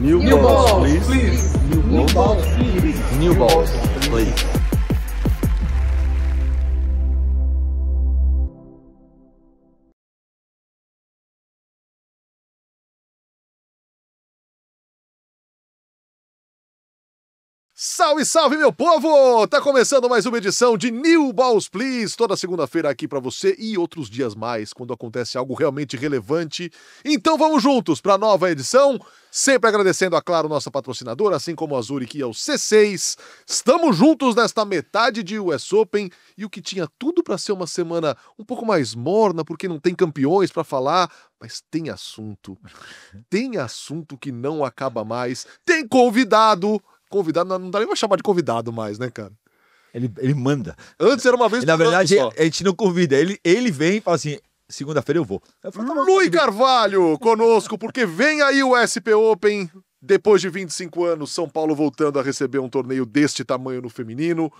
New balls, please. New balls, please. New balls, please. Salve, salve, meu povo! Tá começando mais uma edição de New Balls Please, toda segunda-feira aqui pra você e outros dias mais, quando acontece algo realmente relevante. Então vamos juntos pra nova edição, sempre agradecendo a Claro, nossa patrocinadora, assim como a Zurich e ao C6. Estamos juntos nesta metade de US Open e o que tinha tudo pra ser uma semana um pouco mais morna, porque não tem campeões pra falar, mas tem assunto. Tem assunto que não acaba mais. Tem convidado. Convidado, não dá nem pra chamar de convidado mais, né, cara? Ele manda. Antes era uma vez Na verdade, só. a gente não convida. Ele vem e fala assim, segunda-feira eu vou. Luiz Carvalho conosco, porque vem aí o SP Open. Depois de 25 anos, São Paulo voltando a receber um torneio deste tamanho no feminino.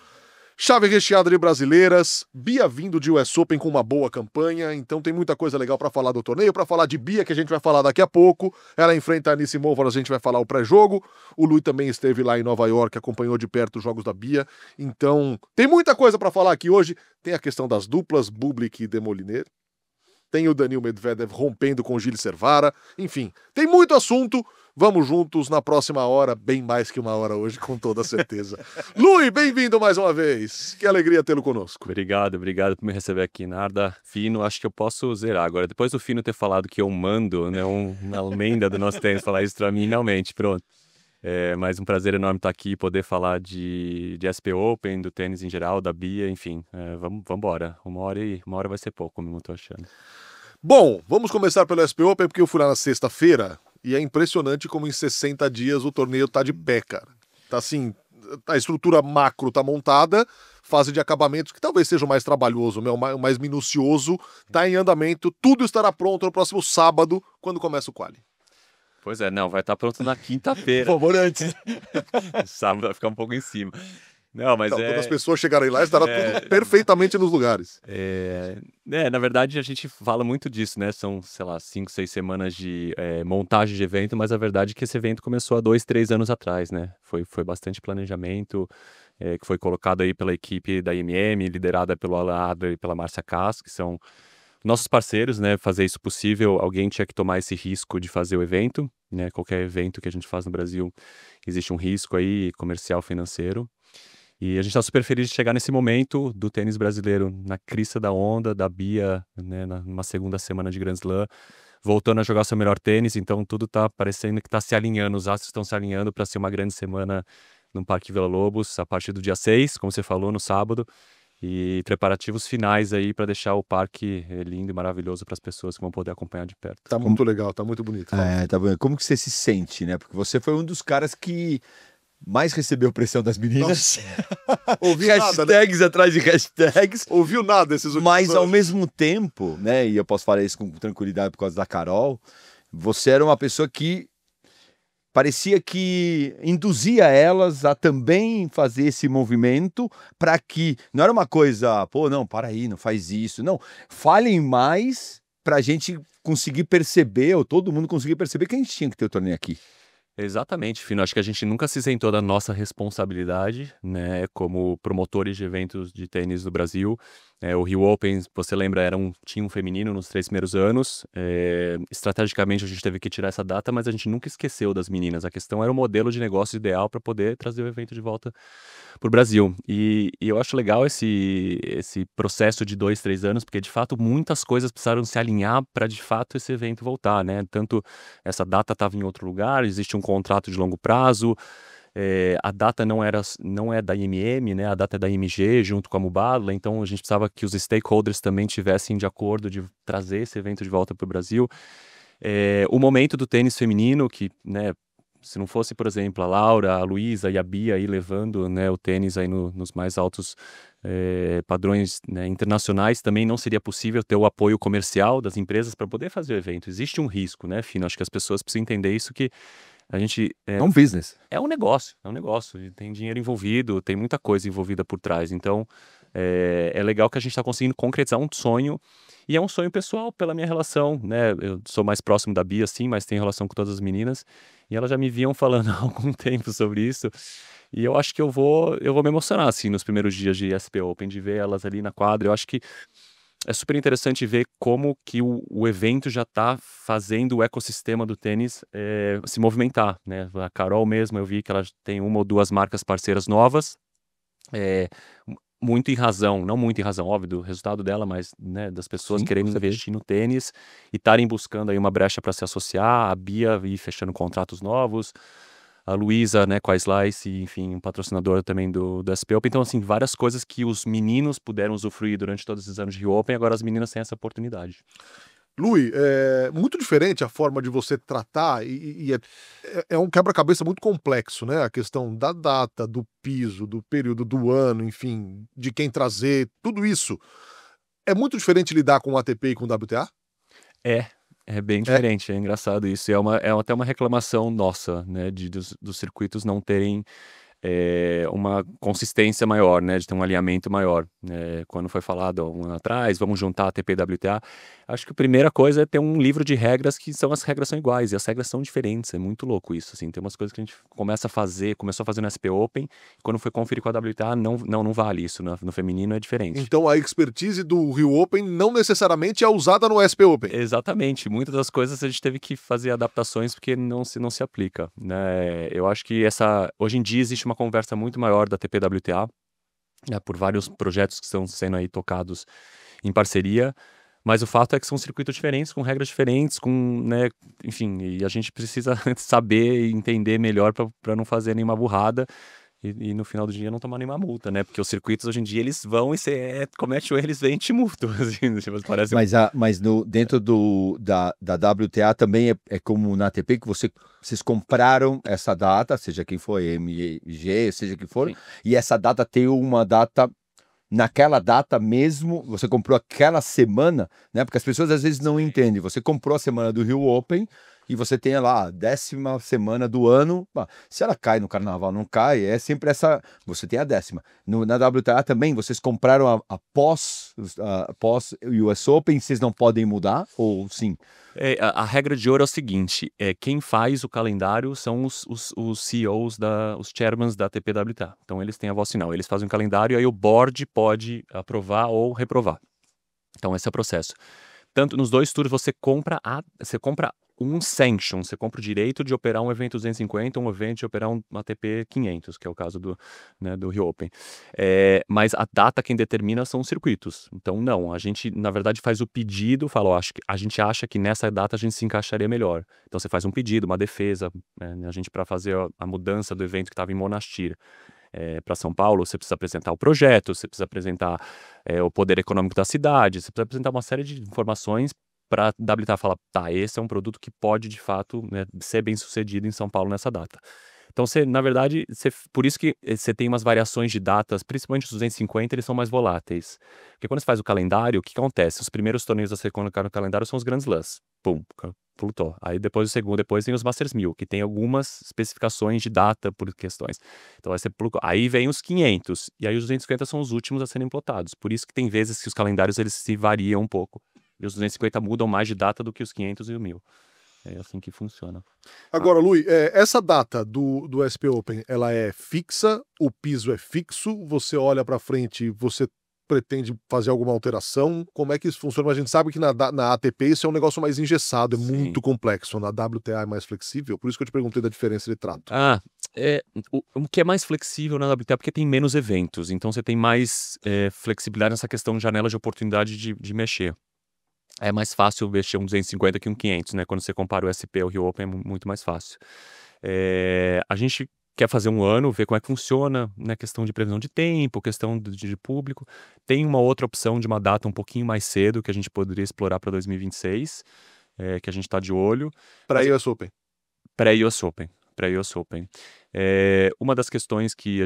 Chave recheada de brasileiras, Bia vindo de US Open com uma boa campanha, então tem muita coisa legal pra falar do torneio, pra falar de Bia, que a gente vai falar daqui a pouco. Ela enfrenta a Anisimova, a gente vai falar o pré-jogo. O Lui também esteve lá em Nova York, acompanhou de perto os jogos da Bia. Então, tem muita coisa pra falar aqui hoje. Tem a questão das duplas, Bublik e Demoliner. Tem o Daniil Medvedev rompendo com o Gilles Servara. Enfim, tem muito assunto. Vamos juntos na próxima hora, bem mais que uma hora hoje, com toda certeza. Lui, bem-vindo mais uma vez. Que alegria tê-lo conosco. Obrigado por me receber aqui, Narda. Fino, acho que eu posso zerar agora. Depois do Fino ter falado que eu mando, né, uma lenda do nosso tênis falar isso pra mim, realmente, pronto. É mais um prazer enorme estar aqui, poder falar de SP Open, do tênis em geral, da Bia, enfim. Vamos embora. Uma hora vai ser pouco, como eu tô achando. Bom, vamos começar pelo SP Open, porque eu fui lá na sexta-feira e é impressionante como em 60 dias o torneio tá de pé, cara. Tá assim, a estrutura macro tá montada, fase de acabamentos, que talvez seja o mais trabalhoso, o mais minucioso, tá em andamento, tudo estará pronto no próximo sábado, quando começa o quali. Pois é, não, vai estar pronto na quinta-feira. Por favor, antes. Sábado vai ficar um pouco em cima. Não, mas então, quando as pessoas chegarem lá, estará tudo perfeitamente nos lugares. Na verdade, a gente fala muito disso, né? São, sei lá, 5, 6 semanas de montagem de evento, mas a verdade é que esse evento começou há 2, 3 anos atrás, né? Foi bastante planejamento, que foi colocado aí pela equipe da IMM, liderada pelo Alan Adler e pela Márcia Kass, que são nossos parceiros, né? Fazer isso possível, alguém tinha que tomar esse risco de fazer o evento, né? Qualquer evento que a gente faz no Brasil, existe um risco aí comercial, financeiro. E a gente está super feliz de chegar nesse momento do tênis brasileiro na crista da onda, da Bia, né, numa segunda semana de Grand Slam, voltando a jogar seu melhor tênis, então tudo está parecendo que está se alinhando, os astros estão se alinhando para ser uma grande semana no Parque Villa-Lobos, a partir do dia 6, como você falou, no sábado, e preparativos finais aí para deixar o parque lindo e maravilhoso para as pessoas que vão poder acompanhar de perto. Tá muito legal, tá muito bonito. Tá bom. Como que você se sente, né? Porque você foi um dos caras que mais recebeu pressão das meninas. Ouviu hashtags, né? Atrás de hashtags. Ouviu nada esses últimos Mas anos. ao mesmo tempo, né? E eu posso falar isso com tranquilidade por causa da Carol. Você era uma pessoa que parecia que induzia elas a também fazer esse movimento para que não era uma coisa, pô, não, para aí, não faz isso. Não, falem mais para a gente conseguir perceber, ou todo mundo conseguir perceber que a gente tinha que ter o torneio aqui. Exatamente, Fino. Acho que a gente nunca se isentou da nossa responsabilidade, né, como promotores de eventos de tênis do Brasil. O Rio Open, você lembra, tinha um feminino nos 3 primeiros anos. Estrategicamente a gente teve que tirar essa data, mas a gente nunca esqueceu das meninas. A questão era o modelo de negócio ideal para poder trazer o evento de volta para o Brasil. E eu acho legal esse processo de 2, 3 anos, porque de fato muitas coisas precisaram se alinhar para de fato esse evento voltar, né? Tanto essa data estava em outro lugar, existe um contrato de longo prazo. A data não é da IMM, né? A data é da IMG junto com a Mubadala, então a gente precisava que os stakeholders também tivessem de acordo de trazer esse evento de volta para o Brasil. O momento do tênis feminino, que, né, se não fosse, por exemplo, a Laura, a Luísa e a Bia aí levando, né, o tênis aí nos mais altos padrões, né, internacionais, também não seria possível ter o apoio comercial das empresas para poder fazer o evento. Existe um risco, né, Fino? Acho que as pessoas precisam entender isso, que a gente... É um business. É um negócio, tem dinheiro envolvido, tem muita coisa envolvida por trás, então é legal que a gente está conseguindo concretizar um sonho E é um sonho pessoal pela minha relação, né? Eu sou mais próximo da Bia, sim, mas tenho relação com todas as meninas. E elas já me vinham falando há algum tempo sobre isso. E eu acho que eu vou me emocionar, assim, nos primeiros dias de SP Open, de ver elas ali na quadra. Eu acho que é super interessante ver como que o evento já está fazendo o ecossistema do tênis se movimentar, né? A Carol mesmo, eu vi que ela tem uma ou duas marcas parceiras novas, muito em razão, não muito em razão, óbvio, do resultado dela, mas, né, das pessoas Sim, querendo investir no tênis e estarem buscando aí uma brecha para se associar, a Bia ir fechando contratos novos, a Luísa, né, com a Slice, enfim, um patrocinador também do SP Open. Então, assim, várias coisas que os meninos puderam usufruir durante todos esses anos de Rio Open, agora as meninas têm essa oportunidade. Lui, é muito diferente a forma de você tratar e é um quebra-cabeça muito complexo, né? A questão da data, do piso, do período do ano, enfim, de quem trazer, tudo isso. É muito diferente lidar com o ATP e com o WTA? É bem diferente, é engraçado isso. É até uma reclamação nossa, né, dos circuitos não terem uma consistência maior, né, de ter um alinhamento maior. Quando foi falado há um ano atrás, vamos juntar ATP e WTA, acho que a primeira coisa é ter um livro de regras que as regras são iguais e as regras são diferentes. É muito louco isso, assim. Tem umas coisas que a gente começou a fazer no SP Open, e quando foi conferir com a WTA, não vale isso. No feminino é diferente. Então a expertise do Rio Open não necessariamente é usada no SP Open. Exatamente, muitas das coisas a gente teve que fazer adaptações porque não se aplica, né? Eu acho que hoje em dia existe uma conversa muito maior da TPWTA, né, por vários projetos que estão sendo aí tocados em parceria, mas o fato é que são circuitos diferentes, com regras diferentes, né, enfim, e a gente precisa saber e entender melhor para não fazer nenhuma burrada. E no final do dia não tomar nenhuma multa, né? Porque os circuitos hoje em dia eles vão e você comete o erro, eles vêm e te multam. Assim, tipo, parece... Mas dentro da WTA também é como na ATP, que vocês compraram essa data, seja quem for, MG, seja quem for, Sim. E essa data tem uma data. Naquela data mesmo, você comprou aquela semana, né? Porque as pessoas às vezes não entendem. Você comprou a semana do Rio Open e você tem lá a 10ª semana do ano. Se ela cai no carnaval, não cai, é sempre essa. Você tem a 10ª. Na WTA também, vocês compraram a pós US Open, vocês não podem mudar? Ou sim? A regra de ouro é o seguinte: quem faz o calendário são os CEOs, os chairmans da TPWTA. Então eles têm a voz final, eles fazem o calendário e aí o board pode aprovar ou reprovar. Então esse é o processo. Tanto nos dois tours você compra um sanction, você compra o direito de operar um evento 250, um evento de operar um ATP 500, que é o caso do Rio Open. Mas a data quem determina são os circuitos. Então não, a gente na verdade faz o pedido, fala, a gente acha que nessa data a gente se encaixaria melhor. Então você faz um pedido, uma defesa, né, a gente para fazer a mudança do evento que estava em Monastir. Para São Paulo, você precisa apresentar o projeto, você precisa apresentar o poder econômico da cidade, você precisa apresentar uma série de informações para a WTA falar, tá, esse é um produto que pode, de fato, né, ser bem sucedido em São Paulo nessa data. Então, na verdade, por isso que você tem umas variações de datas, principalmente os 250, eles são mais voláteis. Porque quando você faz o calendário, o que acontece? Os primeiros torneios a ser colocados no calendário são os Grand Slams. Pum, plutou. Aí depois o segundo, depois tem os Masters 1000, que tem algumas especificações de data por questões. Então aí vem os 500, e aí os 250 são os últimos a serem plotados. Por isso que tem vezes que os calendários eles se variam um pouco. E os 250 mudam mais de data do que os 500 e o 1000. É assim que funciona. Agora, Lui, essa data do SP Open, ela é fixa, o piso é fixo, você olha para frente, você pretende fazer alguma alteração? Como é que isso funciona? Mas a gente sabe que na ATP isso é um negócio mais engessado, é muito complexo. Na WTA é mais flexível, por isso que eu te perguntei da diferença de trato. O que é mais flexível na WTA é porque tem menos eventos, então você tem mais flexibilidade nessa questão de janela de oportunidade de mexer. É mais fácil mexer um 250 que um 500, né? Quando você compara o SP e o Rio Open é muito mais fácil. A gente quer fazer um ano, ver como é que funciona, né? Questão de previsão de tempo, questão de público. Tem uma outra opção de uma data um pouquinho mais cedo que a gente poderia explorar para 2026, que a gente está de olho. Para US Open. Pré-US Open. Pré-US Open. Uma das questões que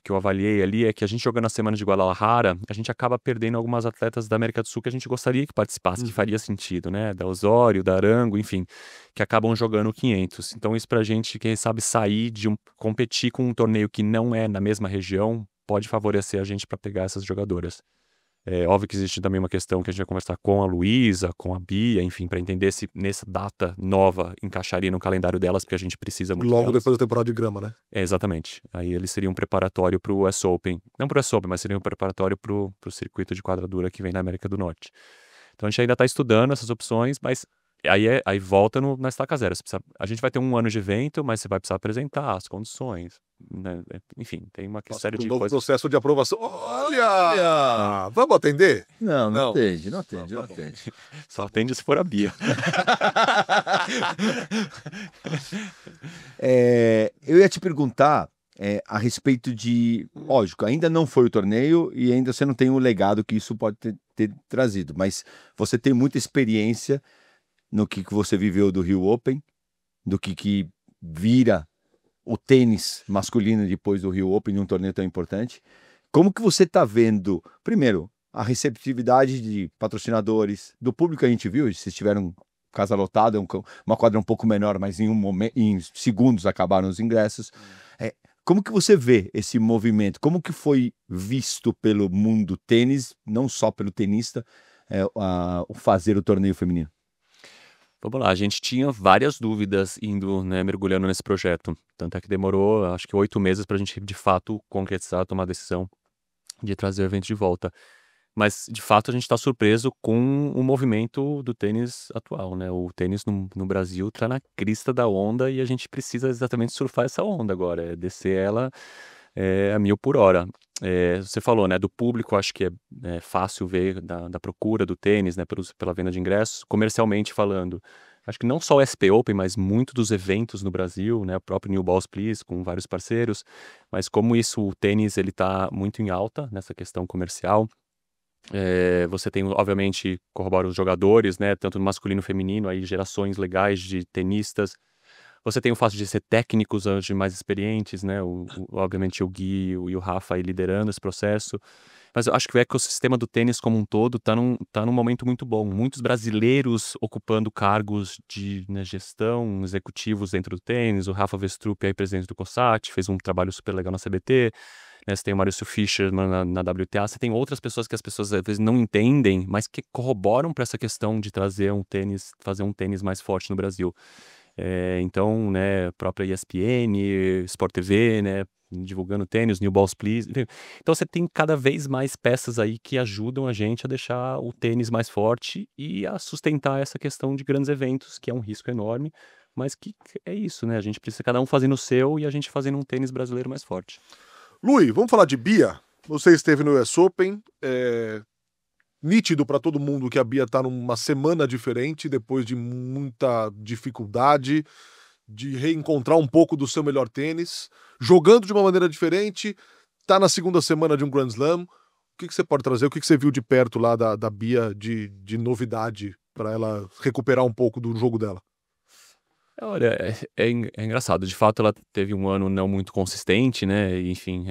eu avaliei ali é que a gente jogando na semana de Guadalajara, a gente acaba perdendo algumas atletas da América do Sul que a gente gostaria que participasse, que faria sentido, né? Da Osório, da Arango, enfim, que acabam jogando 500. Então isso pra gente, quem sabe, sair competir com um torneio que não é na mesma região, pode favorecer a gente para pegar essas jogadoras. É óbvio que existe também uma questão que a gente vai conversar com a Luísa, com a Bia, enfim, para entender se nessa data nova encaixaria no calendário delas, porque a gente precisa muito Logo delas. depois da temporada de grama, né? É, exatamente. Aí eles seriam um preparatório para o US Open. Não para o US Open, mas seria um preparatório para o circuito de quadradura que vem da América do Norte. Então a gente ainda está estudando essas opções, mas aí volta na estaca zero. A gente vai ter um ano de evento, mas você vai precisar apresentar as condições, né? Enfim, tem uma série de novo coisas. processo de aprovação. Olha! Vamos atender? Não Não. atende. Só atende se for a Bia. Eu ia te perguntar a respeito de... Lógico, ainda não foi o torneio e ainda você não tem o legado que isso pode ter trazido, mas você tem muita experiência no que você viveu do Rio Open, do que vira o tênis masculino depois do Rio Open, num torneio tão importante. Como que você está vendo, primeiro, a receptividade de patrocinadores, do público que a gente viu, vocês tiveram casa lotada, uma quadra um pouco menor, mas em segundos acabaram os ingressos. Como que você vê esse movimento? Como que foi visto pelo mundo tênis, não só pelo tenista, o fazer o torneio feminino? Vamos lá, a gente tinha várias dúvidas indo, né, mergulhando nesse projeto. Tanto é que demorou, acho que 8 meses para a gente, de fato, concretizar, tomar a decisão de trazer o evento de volta. Mas, de fato, a gente está surpreso com o movimento do tênis atual, né? O tênis no Brasil está na crista da onda e a gente precisa exatamente surfar essa onda agora, descer ela a 1000 por hora. Você falou, né, do público, acho que é fácil ver da procura do tênis, né, pela venda de ingressos, comercialmente falando. Acho que não só o SP Open, mas muito dos eventos no Brasil, né, o próprio New Balls Please, com vários parceiros, mas como isso, o tênis, ele tá muito em alta nessa questão comercial. Você tem, obviamente, corrobora os jogadores, né, tanto no masculino e feminino, aí gerações legais de tenistas. Você tem o fato de ser técnicos hoje mais experientes, né? Obviamente o Gui e o Rafa aí liderando esse processo. Mas eu acho que o ecossistema do tênis como um todo tá num momento muito bom. Muitos brasileiros ocupando cargos de, né, gestão, executivos dentro do tênis. O Rafa Vestrup, aí presidente do COSAT, fez um trabalho super legal na CBT. Né? Você tem o Maurício Fischer na WTA. Você tem outras pessoas que as pessoas às vezes não entendem, mas que corroboram para essa questão de trazer fazer um tênis mais forte no Brasil. Então, né, própria ESPN, Sport TV, né, divulgando tênis, New Balls Please. Então você tem cada vez mais peças aí que ajudam a gente a deixar o tênis mais forte e a sustentar essa questão de grandes eventos, que é um risco enorme, mas que é isso, né? A gente precisa cada um fazendo o seu e a gente fazendo um tênis brasileiro mais forte. Lui, vamos falar de Bia. Você esteve no US Open, nítido para todo mundo que a Bia está numa semana diferente, depois de muita dificuldade de reencontrar um pouco do seu melhor tênis, jogando de uma maneira diferente, está na segunda semana de um Grand Slam. O que você pode trazer? O que você viu de perto lá da Bia de novidade para ela recuperar um pouco do jogo dela? Olha, é engraçado. De fato, ela teve um ano não muito consistente, né? Enfim,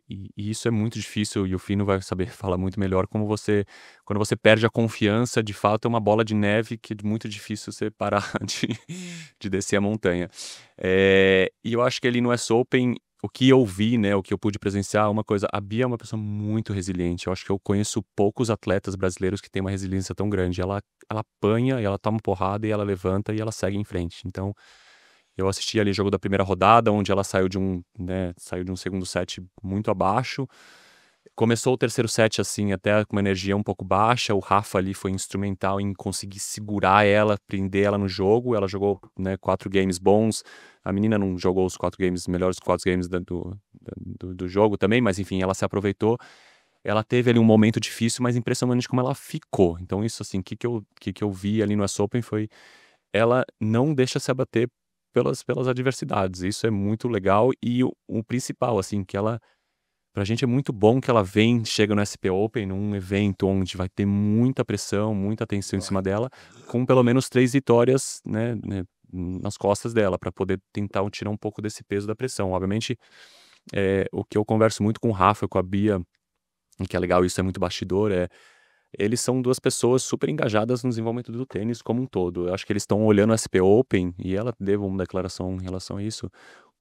e isso é muito difícil e o Fino vai saber falar muito melhor quando você perde a confiança, de fato é uma bola de neve que é muito difícil você parar de descer a montanha. E eu acho que ali no US Open, o que eu vi, né, o que eu pude presenciar, uma coisa, a Bia é uma pessoa muito resiliente. Eu acho que eu conheço poucos atletas brasileiros que têm uma resiliência tão grande. Ela apanha, e ela toma porrada, e ela levanta e ela segue em frente. Então, eu assisti ali o jogo da primeira rodada, onde ela saiu de um segundo set muito abaixo. Começou o terceiro set, assim, até com uma energia um pouco baixa. O Rafa ali foi instrumental em conseguir segurar ela, prender ela no jogo. Ela jogou, né, 4 games bons. A menina não jogou os 4 games, melhores 4 games do jogo também, mas enfim, ela se aproveitou. Ela teve ali um momento difícil, mas impressionante como ela ficou. Então isso, assim, o que eu vi ali no US Open foi... Ela não deixa se abater pelas adversidades. Isso é muito legal. E o principal, assim, que ela... Pra gente é muito bom que ela chega no SP Open, num evento onde vai ter muita pressão, muita atenção em cima dela, com pelo menos 3 vitórias, né, nas costas dela, para poder tentar tirar um pouco desse peso da pressão. Obviamente, o que eu converso muito com o Rafa e com a Bia, e que é legal, isso é muito bastidor, eles são 2 pessoas super engajadas no desenvolvimento do tênis como um todo. Eu acho que eles estão olhando o SP Open, e ela deu uma declaração em relação a isso,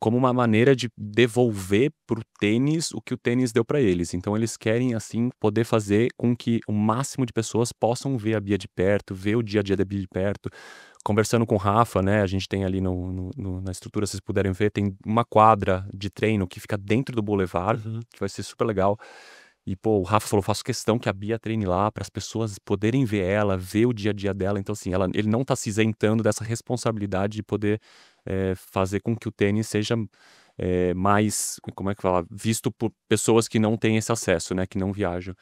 como uma maneira de devolver pro tênis o que o tênis deu para eles. Então eles querem, assim, poder fazer com que o máximo de pessoas possam ver a Bia de perto, ver o dia a dia da Bia de perto. Conversando com o Rafa, né, a gente tem ali na estrutura, se vocês puderem ver, tem uma quadra de treino que fica dentro do Boulevard, que vai ser super legal. E, pô, o Rafa falou, faço questão que a Bia treine lá para as pessoas poderem ver ela, ver o dia a dia dela. Então, assim, ele não tá se isentando dessa responsabilidade de poder fazer com que o tênis seja mais, como é que fala, visto por pessoas que não têm esse acesso, né, que não viajam.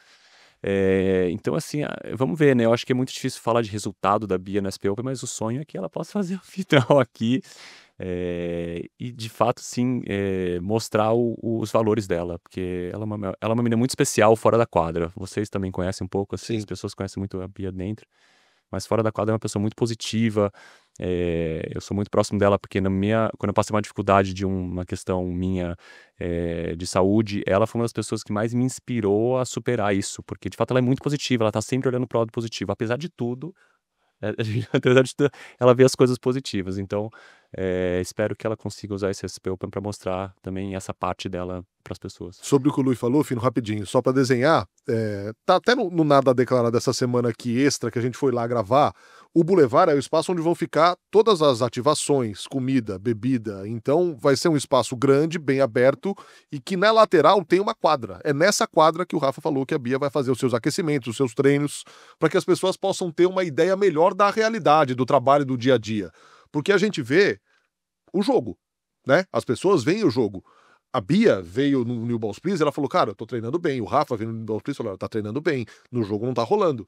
Então, assim, vamos ver, né? Eu acho que é muito difícil falar de resultado da Bia no SP Open, mas o sonho é que ela possa fazer a final aqui e, de fato, sim, mostrar os valores dela, porque ela é uma menina muito especial fora da quadra. Vocês também conhecem um pouco, assim, as pessoas conhecem muito a Bia dentro, mas fora da quadra é uma pessoa muito positiva. Eu sou muito próximo dela porque quando eu passei uma dificuldade de uma questão minha de saúde, ela foi uma das pessoas que mais me inspirou a superar isso, porque de fato ela é muito positiva, ela tá sempre olhando pro lado positivo, apesar de tudo, apesar de tudo, ela vê as coisas positivas. Então espero que ela consiga usar esse SP Open para mostrar também essa parte dela para as pessoas. Sobre o que o Lui falou, Fino, rapidinho, só para desenhar, tá até no nada declarado essa semana aqui extra que a gente foi lá gravar. O Boulevard é o espaço onde vão ficar todas as ativações, comida, bebida. Então vai ser um espaço grande, bem aberto e que na lateral tem uma quadra. É nessa quadra que o Rafa falou que a Bia vai fazer os seus aquecimentos, os seus treinos, para que as pessoas possam ter uma ideia melhor da realidade, do trabalho do dia a dia. Porque a gente vê o jogo, né? As pessoas veem o jogo. A Bia veio no New Balls Please, ela falou, cara, eu tô treinando bem. O Rafa veio no New Balls Please e falou, tá treinando bem. No jogo não tá rolando.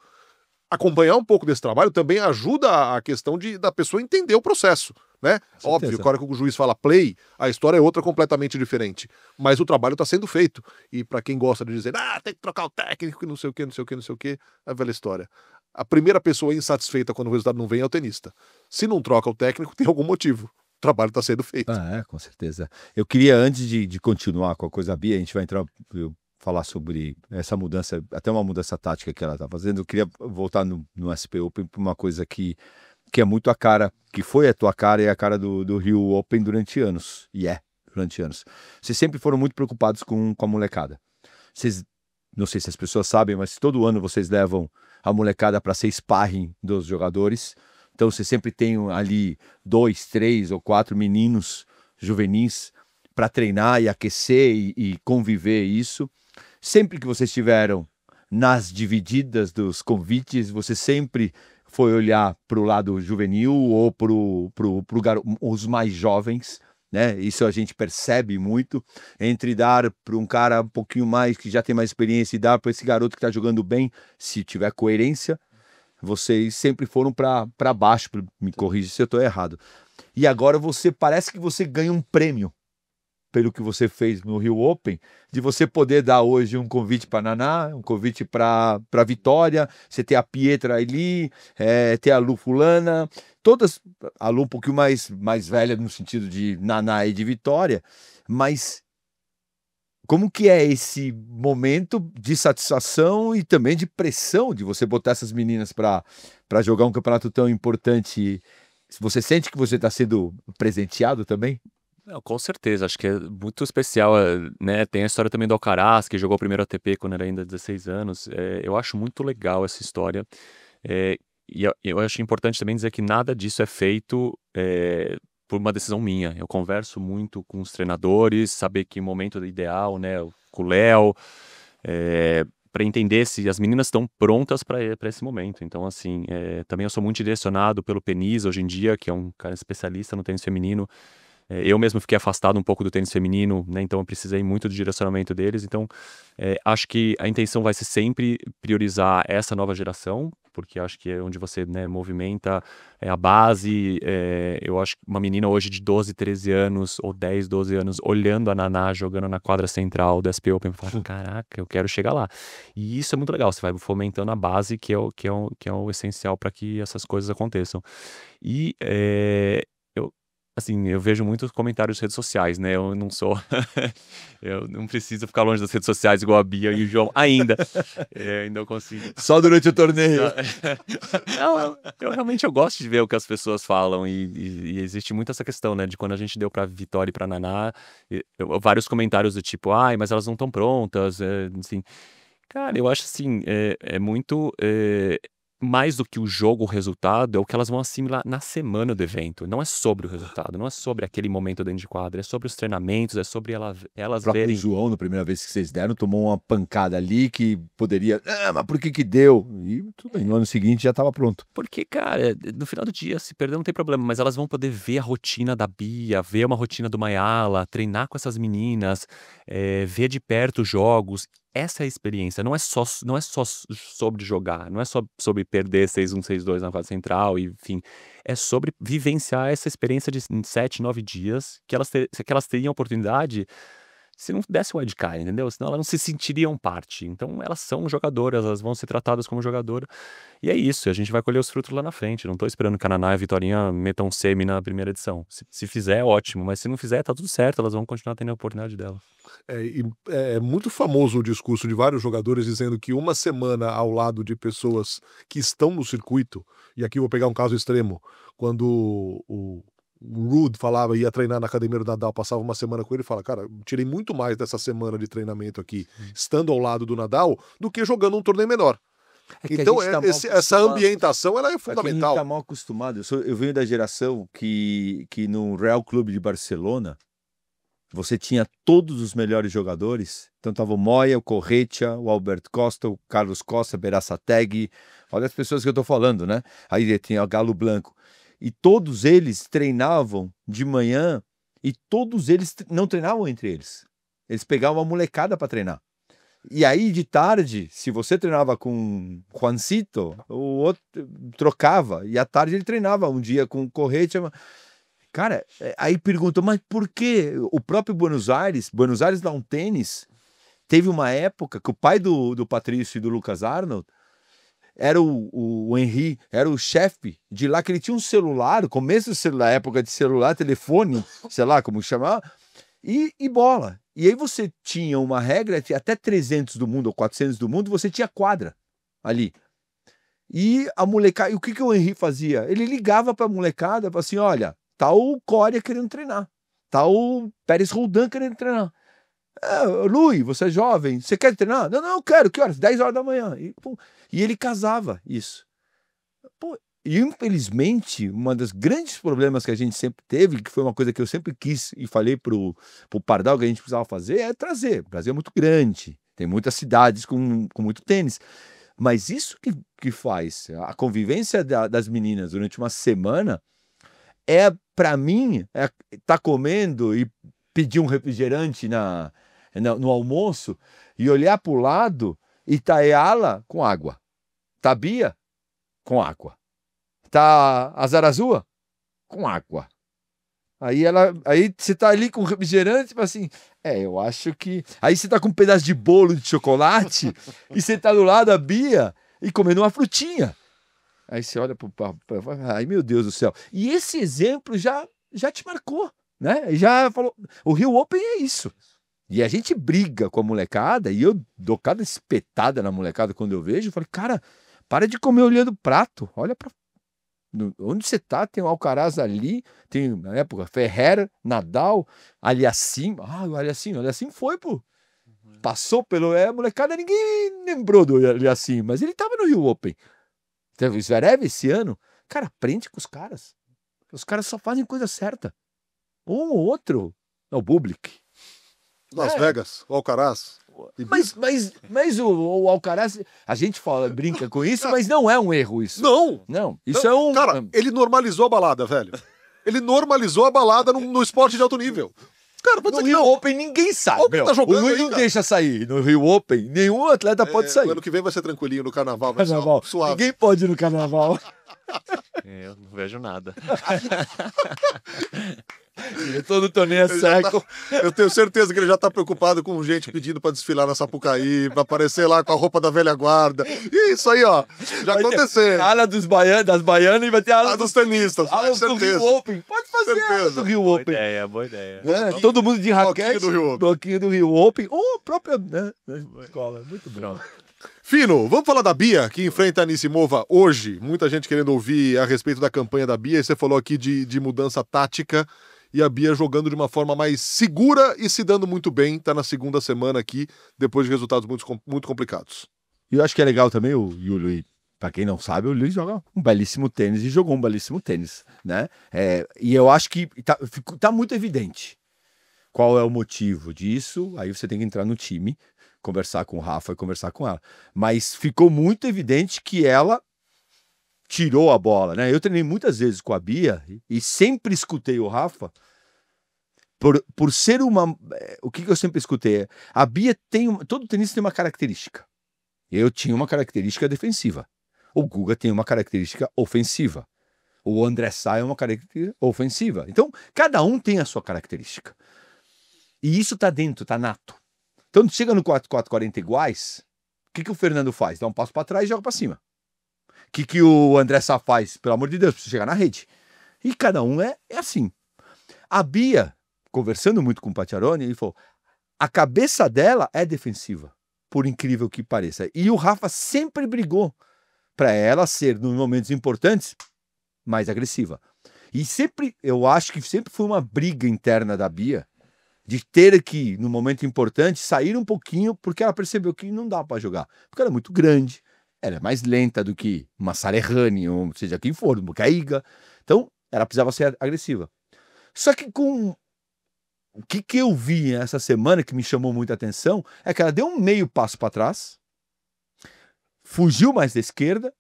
Acompanhar um pouco desse trabalho também ajuda a questão da pessoa entender o processo, né? Óbvio, a hora que o juiz fala play, a história é outra completamente diferente. Mas o trabalho tá sendo feito. E pra quem gosta de dizer, tem que trocar o técnico, que não sei o que, não sei o que, não sei o que, é a velha história. A primeira pessoa insatisfeita quando o resultado não vem é o tenista. Se não troca o técnico, tem algum motivo. O trabalho está sendo feito. Com certeza. Eu queria, antes de continuar com a coisa Bia, a gente vai entrar, falar sobre essa mudança, até uma mudança tática que ela está fazendo. Eu queria voltar no SP Open para uma coisa que é muito a cara, que foi a tua cara e a cara do Rio Open durante anos. Durante anos. Vocês sempre foram muito preocupados com a molecada. Vocês, não sei se as pessoas sabem, mas todo ano vocês levam a molecada para ser sparring dos jogadores. Então você sempre tem ali 2, 3 ou 4 meninos juvenis para treinar e aquecer e conviver isso. Sempre que vocês estiveram nas divididas dos convites, você sempre foi olhar para o lado juvenil ou para os mais jovens, né? Isso a gente percebe muito, entre dar para um cara um pouquinho mais, que já tem mais experiência, e dar para esse garoto que está jogando bem, se tiver coerência. Vocês sempre foram para baixo, me corrija se eu estou errado. E agora parece que você ganha um prêmio pelo que você fez no Rio Open, de você poder dar hoje um convite para Naná, um convite para Vitória, você ter a Pietra ali, ter a Lu fulana, todas, a Lu um pouquinho mais velha no sentido de Naná e de Vitória, mas como que é esse momento de satisfação e também de pressão de você botar essas meninas para jogar um campeonato tão importante? Você sente que você está sendo presenteado também? Não, com certeza, acho que é muito especial, né? Tem a história também do Alcaraz, que jogou o primeiro ATP quando era ainda 16 anos. Eu acho muito legal essa história. E eu acho importante também dizer que nada disso é feito por uma decisão minha. Eu converso muito com os treinadores, saber que momento é ideal, né? Com o Léo, para entender se as meninas estão prontas para esse momento. Então, assim, também eu sou muito direcionado pelo Penis hoje em dia, que é um cara especialista no tênis feminino. Eu mesmo fiquei afastado um pouco do tênis feminino, né? Então eu precisei muito do direcionamento deles. Então acho que a intenção vai ser sempre priorizar essa nova geração, porque acho que é onde você, né, movimenta a base. Eu acho que uma menina hoje de 12, 13 anos, ou 10, 12 anos, olhando a Naná jogando na quadra central do SP Open, fala, caraca, eu quero chegar lá. E isso é muito legal, você vai fomentando a base, que é o essencial para que essas coisas aconteçam. E assim, eu vejo muitos comentários de redes sociais, né? Eu não sou. Eu não preciso ficar longe das redes sociais igual a Bia e o João ainda. Ainda eu consigo. Só durante o torneio. Não, eu realmente gosto de ver o que as pessoas falam e existe muito essa questão, né? De quando a gente deu pra Vitória e pra Naná, vários comentários do tipo, ai, mas elas não estão prontas, assim. Cara, eu acho assim, é muito. Mais do que o jogo, o resultado, é o que elas vão assimilar na semana do evento. Não é sobre o resultado, não é sobre aquele momento dentro de quadra, é sobre os treinamentos, é sobre elas O próprio verem. João, na primeira vez que vocês deram, tomou uma pancada ali que poderia. Ah, mas por que que deu? E tudo bem, no ano seguinte já estava pronto. Porque, cara, no final do dia, se perder não tem problema, mas elas vão poder ver a rotina da Bia, ver uma rotina do Mayala, treinar com essas meninas, ver de perto os jogos. Essa é a experiência, não é só sobre jogar, não é só sobre perder 6-1, 6-2 na quadra central, enfim. É sobre vivenciar essa experiência de 7, 9 dias, que elas teriam oportunidade se não desse o wildcard, entendeu? Senão elas não se sentiriam parte. Então elas são jogadoras, elas vão ser tratadas como jogadora. E é isso, a gente vai colher os frutos lá na frente. Não tô esperando que a Naná e a Vitorinha metam semi na primeira edição. Se fizer, ótimo, mas se não fizer, tá tudo certo, elas vão continuar tendo a oportunidade dela. É muito famoso o discurso de vários jogadores dizendo que uma semana ao lado de pessoas que estão no circuito, e aqui eu vou pegar um caso extremo, quando o Ruud falava, ia treinar na academia do Nadal, passava uma semana com ele e fala, cara, eu tirei muito mais dessa semana de treinamento aqui, estando ao lado do Nadal, do que jogando um torneio menor. É que Então, a gente tá mal essa acostumado. ambientação ela é É que a gente fundamental. tá mal acostumado. Eu venho da geração que no Real Clube de Barcelona você tinha todos os melhores jogadores. Então tava o Moya, o Correia, o Alberto Costa, o Carlos Costa, Berasategui. Olha as pessoas que eu tô falando, né? Aí tinha o Galo Blanco. E todos eles treinavam de manhã e todos eles não treinavam entre eles. Eles pegavam uma molecada para treinar. E aí, de tarde, se você treinava com Juancito, o outro trocava. E à tarde ele treinava um dia com o Correia. Cara, aí pergunta, mas por que o próprio Buenos Aires dá um tênis, teve uma época que o pai do Patrício e do Lucas Arnold era o Henry, era o chefe de lá, que ele tinha um celular, o começo da época de celular, telefone, sei lá como chamar, e bola. E aí você tinha uma regra, até 300 do mundo ou 400 do mundo, você tinha quadra ali. E a molecada, e o que o Henry fazia? Ele ligava pra molecada, falava assim, olha, tá o Coria querendo treinar, tá o Pérez Roldan querendo treinar. Lui, você é jovem, você quer treinar? Não, eu quero, que horas? 10 horas da manhã. E ele casava isso. E infelizmente, um dos grandes problemas que a gente sempre teve, que foi uma coisa que eu sempre quis e falei pro Pardal que a gente precisava fazer, é trazer. O Brasil é muito grande, tem muitas cidades com muito tênis. Mas isso que faz a convivência das meninas durante uma semana para mim, tá comendo e pedir um refrigerante no almoço e olhar para o lado e tá ela com água, tá Bia com água, tá a Zarazua com água. Aí você tá ali com refrigerante, tipo assim, eu acho que... Aí você tá com um pedaço de bolo de chocolate e você tá do lado da Bia e comendo uma frutinha. Aí você olha ai meu Deus do céu. E esse exemplo já te marcou, né? E já falou, o Rio Open é isso. E a gente briga com a molecada, e eu dou cada espetada na molecada quando eu vejo, eu falo, cara, para de comer olhando o prato, olha pra... Onde você tá, tem o Alcaraz ali, tem, na época, Ferrer, Nadal, Aliassime, o Aliassime foi, pô. Passou pelo... A molecada, ninguém lembrou do Aliassime, mas ele tava no Rio Open. O Zverev esse ano, cara, aprende com os caras. Os caras só fazem coisa certa. Um ou outro é o Bublik. Las Vegas, o Alcaraz. Mas o Alcaraz, a gente brinca com isso, mas não é um erro isso. Não. Isso é um... Cara, ele normalizou a balada, velho. Ele normalizou a balada no esporte de alto nível. Cara, pode no ser que Rio não. Open ninguém sabe. Open tá jogando o Luiz aí, não cara. deixa sair. No Rio Open, nenhum atleta pode sair. O ano que vem vai ser tranquilinho no carnaval. Vai Carnaval. ser suave. Ninguém pode ir no carnaval. Eu não vejo nada. Todo torneio é seco. Eu tenho certeza que ele já tá preocupado com gente pedindo pra desfilar na Sapucaí, pra aparecer lá com a roupa da velha guarda. E isso aí, ó, já Vai ter aconteceu. ala das baianas e vai ter A ala dos tenistas, ala com do Rio certeza. Open. Pode fazer ala Certeza. do Rio Boa Open. ideia, boa ideia. Né? Todo mundo de raquete. do Rio Open. Bloquinho do Rio Open. Ou a própria né, escola. Muito bom. Fino, vamos falar da Bia, que enfrenta a Anisimova hoje. Muita gente querendo ouvir a respeito da campanha da Bia. E você falou aqui de mudança tática. E a Bia jogando de uma forma mais segura e se dando muito bem. Tá na segunda semana aqui, depois de resultados muito complicados. E eu acho que é legal também o Luiz. Pra quem não sabe, o Luiz joga um belíssimo tênis e jogou um belíssimo tênis, né? E eu acho que tá muito evidente qual é o motivo disso. Aí você tem que entrar no time, conversar com o Rafa e conversar com ela. Mas ficou muito evidente que ela tirou a bola, né? Eu treinei muitas vezes com a Bia e sempre escutei o Rafa por ser uma... O que eu sempre escutei? A Bia tem... Todo tenista tem uma característica. Eu tinha uma característica defensiva. O Guga tem uma característica ofensiva. O André Sá é uma característica ofensiva. Então, cada um tem a sua característica. E isso tá dentro, tá nato. Então, chega no 4-4-40 iguais, o que o Fernando faz? Dá um passo para trás e joga para cima. O que o André Sá faz? Pelo amor de Deus, precisa chegar na rede. E cada um é assim. A Bia, conversando muito com o Pacciaroni, ele falou, a cabeça dela é defensiva, por incrível que pareça. E o Rafa sempre brigou para ela ser, nos momentos importantes, mais agressiva. E sempre, eu acho que sempre foi uma briga interna da Bia, de ter que, no momento importante, sair um pouquinho, porque ela percebeu que não dá para jogar. Porque ela é muito grande, ela é mais lenta do que uma Sarehane, ou seja quem for, uma Caiga. Então, ela precisava ser agressiva. Só que com o que eu vi essa semana, que me chamou muita atenção, é que ela deu um meio passo para trás, fugiu mais da esquerda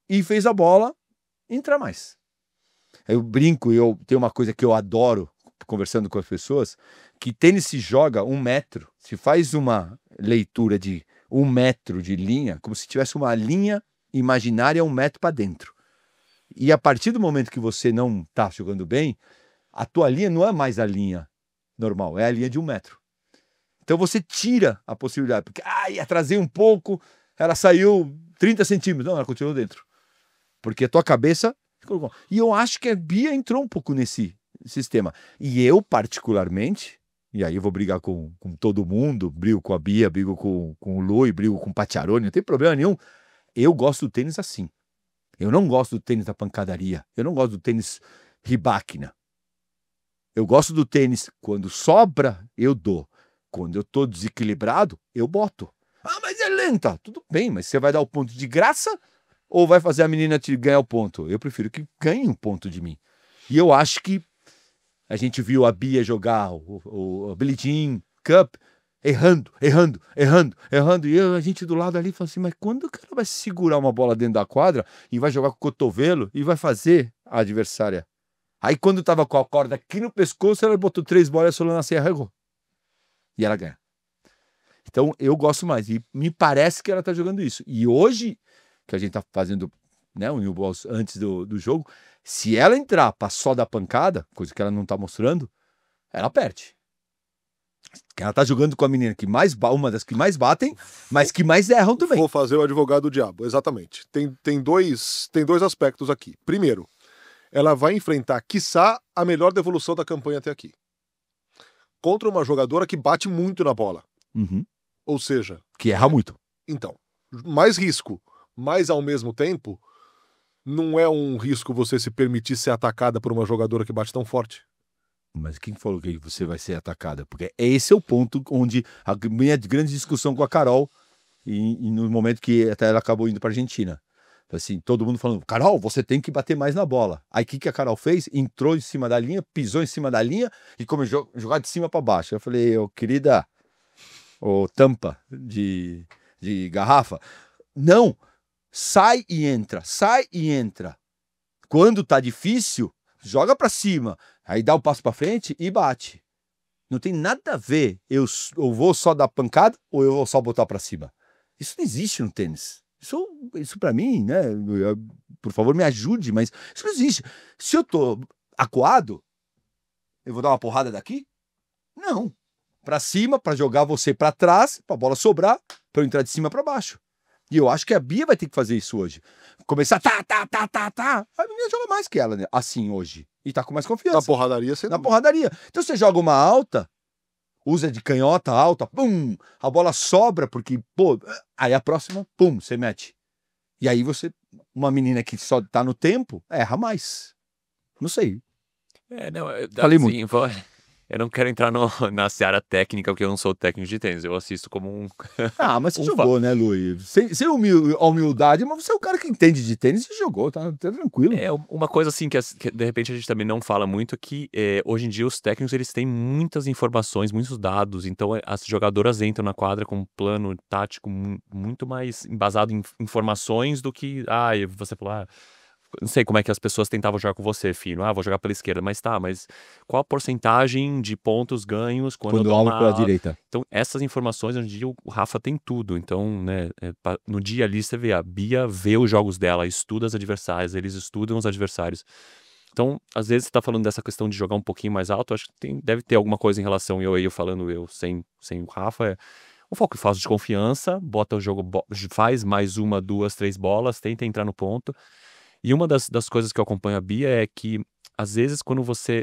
e fez a bola entrar mais. Eu brinco, eu tenho uma coisa que eu adoro, conversando com as pessoas, que tênis se joga 1 metro, se faz uma leitura de 1 metro de linha, como se tivesse uma linha imaginária 1 metro para dentro. E a partir do momento que você não está jogando bem, a tua linha não é mais a linha normal, é a linha de 1 metro. Então você tira a possibilidade, porque atrasei um pouco, ela saiu 30 centímetros, não, ela continuou dentro. Porque a tua cabeça... E eu acho que a Bia entrou um pouco nesse sistema. E eu, particularmente, e aí eu vou brigar com todo mundo, brigo com a Bia, brigo com o Lui, brigo com o Pacciaroni, não tem problema nenhum. Eu gosto do tênis assim. Eu não gosto do tênis da pancadaria. Eu não gosto do tênis ribaquina. Eu gosto do tênis, quando sobra, eu dou. Quando eu tô desequilibrado, eu boto. Mas é lenta. Tudo bem, mas você vai dar o ponto de graça ou vai fazer a menina te ganhar o ponto? Eu prefiro que ganhe um ponto de mim. E eu acho que a gente viu a Bia jogar o Billie Jean Cup errando. E a gente do lado ali falou assim, mas quando o cara vai segurar uma bola dentro da quadra e vai jogar com o cotovelo e vai fazer a adversária? Aí quando tava com a corda aqui no pescoço, ela botou 3 bolas, a Solana se arregou. E ela ganha. Então eu gosto mais. E me parece que ela tá jogando isso. E hoje, que a gente tá fazendo, né, o New Balls antes do jogo, se ela entrar pra só dar pancada, coisa que ela não tá mostrando, ela perde. Ela tá jogando com a menina que mais uma das que mais batem, mas que mais erram também. Vou fazer o advogado do diabo, exatamente. Tem dois aspectos aqui. Primeiro, ela vai enfrentar, quiçá, a melhor devolução da campanha até aqui. Contra uma jogadora que bate muito na bola. Uhum. Ou seja... Que erra muito. Então, mais risco, mas ao mesmo tempo, não é um risco você se permitir ser atacada por uma jogadora que bate tão forte. Mas quem falou que você vai ser atacada? Porque esse é o ponto onde a minha grande discussão com a Carol, e no momento que até ela acabou indo para a Argentina. Assim, todo mundo falando, Carol, você tem que bater mais na bola. Aí o que a Carol fez? Entrou em cima da linha, pisou em cima da linha e começou a jogar de cima para baixo. Eu falei, querida, tampa de garrafa, não, sai e entra. Quando tá difícil, joga para cima, aí dá um passo para frente e bate. Não tem nada a ver, eu vou só dar pancada ou eu vou só botar para cima. Isso não existe no tênis. Isso para mim, né? Por favor, me ajude, mas isso não existe. Se eu tô acuado, eu vou dar uma porrada daqui? Não. Para cima, para jogar você para trás, para a bola sobrar, para eu entrar de cima para baixo. E eu acho que a Bia vai ter que fazer isso hoje. Começar tá. A menina joga mais que ela, né? Assim hoje. E tá com mais confiança. Na porradaria, você Na porradaria. Então você joga uma alta, usa de canhota alta, pum, a bola sobra, porque, pô, aí a próxima, pum, você mete. E aí uma menina que só tá no tempo, erra mais. Não sei. Não, Falei assim, muito. Eu não quero entrar na seara técnica, porque eu não sou técnico de tênis. Eu assisto como um. Mas você jogou, né, Luiz? Sem humildade, mas você é o cara que entende de tênis e jogou, tá tranquilo. Uma coisa assim que de repente a gente também não fala muito é que hoje em dia os técnicos eles têm muitas informações, muitos dados, então as jogadoras entram na quadra com um plano tático muito mais embasado em informações do que você falou, não sei como é que as pessoas tentavam jogar com você, filho. Vou jogar pela esquerda, mas qual a porcentagem de pontos ganhos quando eu dou alvo pela direita? Então, essas informações, hoje em dia, o Rafa tem tudo. Então, né, no dia ali, você vê, a Bia vê os jogos dela, estuda as adversárias, eles estudam os adversários. Então, às vezes, você tá falando dessa questão de jogar um pouquinho mais alto, acho que deve ter alguma coisa em relação, eu falando sem o Rafa, um foco falso de confiança, bota o jogo, faz mais 1, 2, 3 bolas, tenta entrar no ponto. E uma das coisas que eu acompanho a Bia é que, às vezes,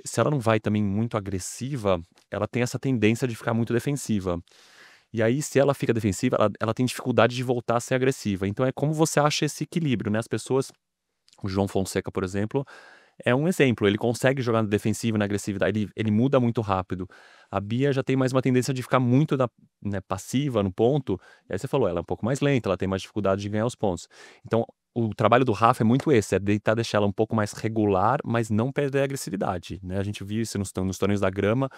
se ela não vai também muito agressiva, ela tem essa tendência de ficar muito defensiva. E aí, se ela fica defensiva, ela tem dificuldade de voltar a ser agressiva. Então, é como você acha esse equilíbrio, né? As pessoas, o João Fonseca, por exemplo, é um exemplo. Ele consegue jogar na defensiva e na agressividade, ele muda muito rápido. A Bia já tem mais uma tendência de ficar muito passiva no ponto. E aí você falou, ela é um pouco mais lenta, ela tem mais dificuldade de ganhar os pontos. Então, o trabalho do Rafa é muito esse, é deixar ela um pouco mais regular, mas não perder a agressividade, né? A gente viu isso nos torneios da grama,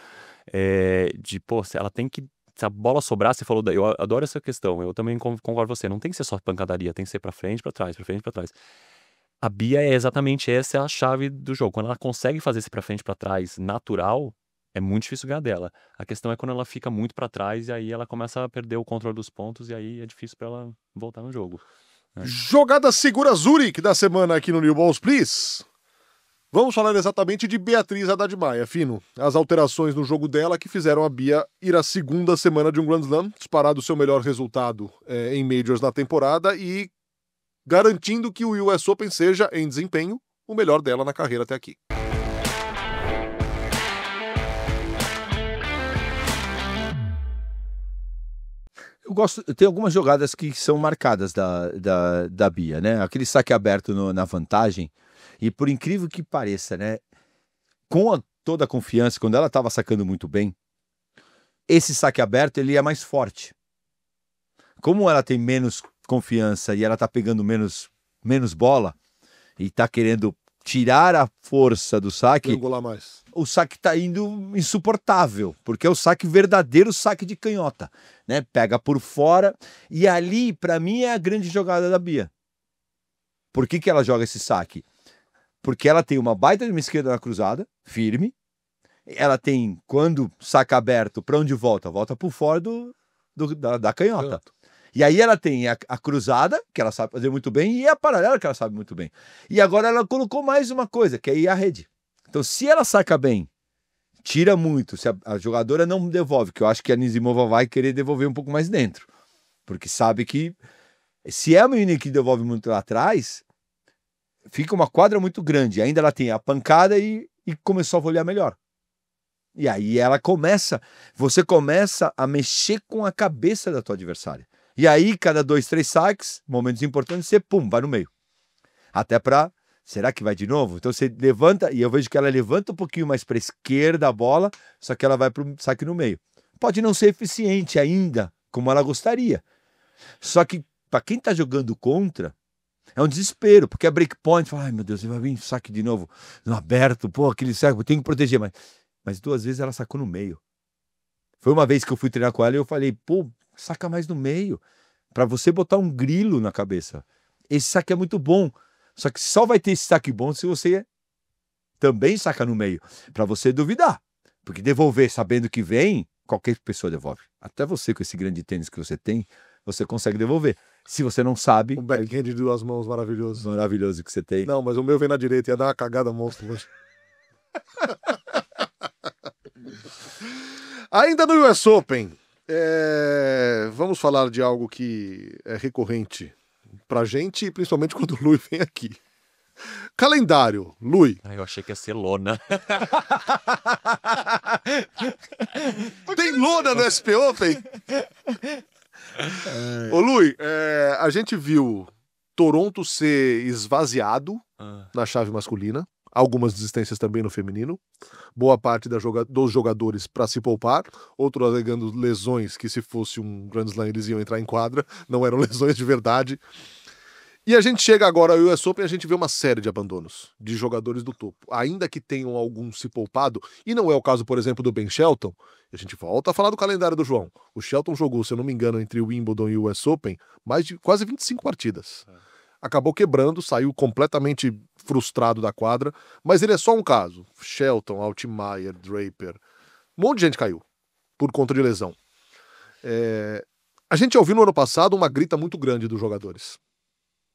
ela tem que, se a bola sobrar, você falou, eu adoro essa questão, eu também concordo com você, não tem que ser só pancadaria, tem que ser pra frente, pra trás, pra frente, pra trás. A Bia é exatamente essa é a chave do jogo, quando ela consegue fazer esse pra frente, pra trás, natural, é muito difícil ganhar dela. A questão é quando ela fica muito pra trás e aí ela começa a perder o controle dos pontos e aí é difícil pra ela voltar no jogo. Jogada segura Zurich da semana aqui no New Balls, Please. Vamos falar exatamente de Beatriz Haddad Maia, Fino. As alterações no jogo dela que fizeram a Bia ir à segunda semana de um Grand Slam, disparado o seu melhor resultado em Majors na temporada e garantindo que o US Open seja, em desempenho, o melhor dela na carreira até aqui. Tem algumas jogadas que são marcadas da Bia, né? Aquele saque aberto na vantagem, e por incrível que pareça, né? Com toda a confiança, quando ela estava sacando muito bem, esse saque aberto ele é mais forte. Como ela tem menos confiança e ela tá pegando menos bola e tá querendo tirar a força do saque, mais. O saque tá indo insuportável, porque é o saque verdadeiro, saque de canhota, né? Pega por fora, e ali, para mim, é a grande jogada da Bia. Por que ela joga esse saque? Porque ela tem uma baita de uma esquerda na cruzada, firme, ela tem, quando saca aberto, para onde volta? Volta por fora da canhota. E aí ela tem a cruzada, que ela sabe fazer muito bem, e a paralela, que ela sabe muito bem. E agora ela colocou mais uma coisa, que é ir à rede. Então, se ela saca bem, tira muito, se a jogadora não devolve, que eu acho que a Anisimova vai querer devolver um pouco mais dentro. Porque sabe que, se é a menina que devolve muito lá atrás, fica uma quadra muito grande. Ainda ela tem a pancada e começou a volear melhor. E aí você começa a mexer com a cabeça da tua adversária. E aí, cada 2, 3 saques, momentos importantes, você, vai no meio. Até será que vai de novo? Então você levanta, e eu vejo que ela levanta um pouquinho mais para a esquerda a bola, só que ela vai para o saque no meio. Pode não ser eficiente ainda, como ela gostaria. Só que, para quem está jogando contra, é um desespero, porque é breakpoint, fala, ai meu Deus, vai vir saque de novo no aberto, aquele saque, tem que proteger. Mas 2 vezes ela sacou no meio. Foi uma vez que eu fui treinar com ela e eu falei, saca mais no meio, para você botar um grilo na cabeça. Esse saque é muito bom, só que só vai ter esse saque bom se você também saca no meio, para você duvidar. Porque devolver sabendo que vem, qualquer pessoa devolve. Até você com esse grande tênis que você tem, você consegue devolver. Se você não sabe, Um backhand de 2 mãos maravilhoso. maravilhoso que você tem. Não, mas o meu vem na direita, ia dar uma cagada monstro hoje. Ainda no US Open, vamos falar de algo que é recorrente pra gente, e principalmente quando o Lui vem aqui. Calendário, Lui. Eu achei que ia ser lona. Tem lona no SP Open? Ô, Lui, a gente viu Toronto ser esvaziado na chave masculina, algumas desistências também no feminino, boa parte dos jogadores para se poupar, outros alegando lesões que se fosse um Grand Slam eles iam entrar em quadra, não eram lesões de verdade. E a gente chega agora ao US Open e a gente vê uma série de abandonos de jogadores do topo. Ainda que tenham alguns se poupado, e não é o caso, por exemplo, do Ben Shelton, a gente volta a falar do calendário do João. O Shelton jogou, se eu não me engano, entre o Wimbledon e o US Open, mais de quase 25 partidas. Acabou quebrando, saiu completamente frustrado da quadra, mas ele é só um caso. Shelton, Altmaier, Draper, um monte de gente caiu por conta de lesão. A gente ouviu no ano passado uma grita muito grande dos jogadores.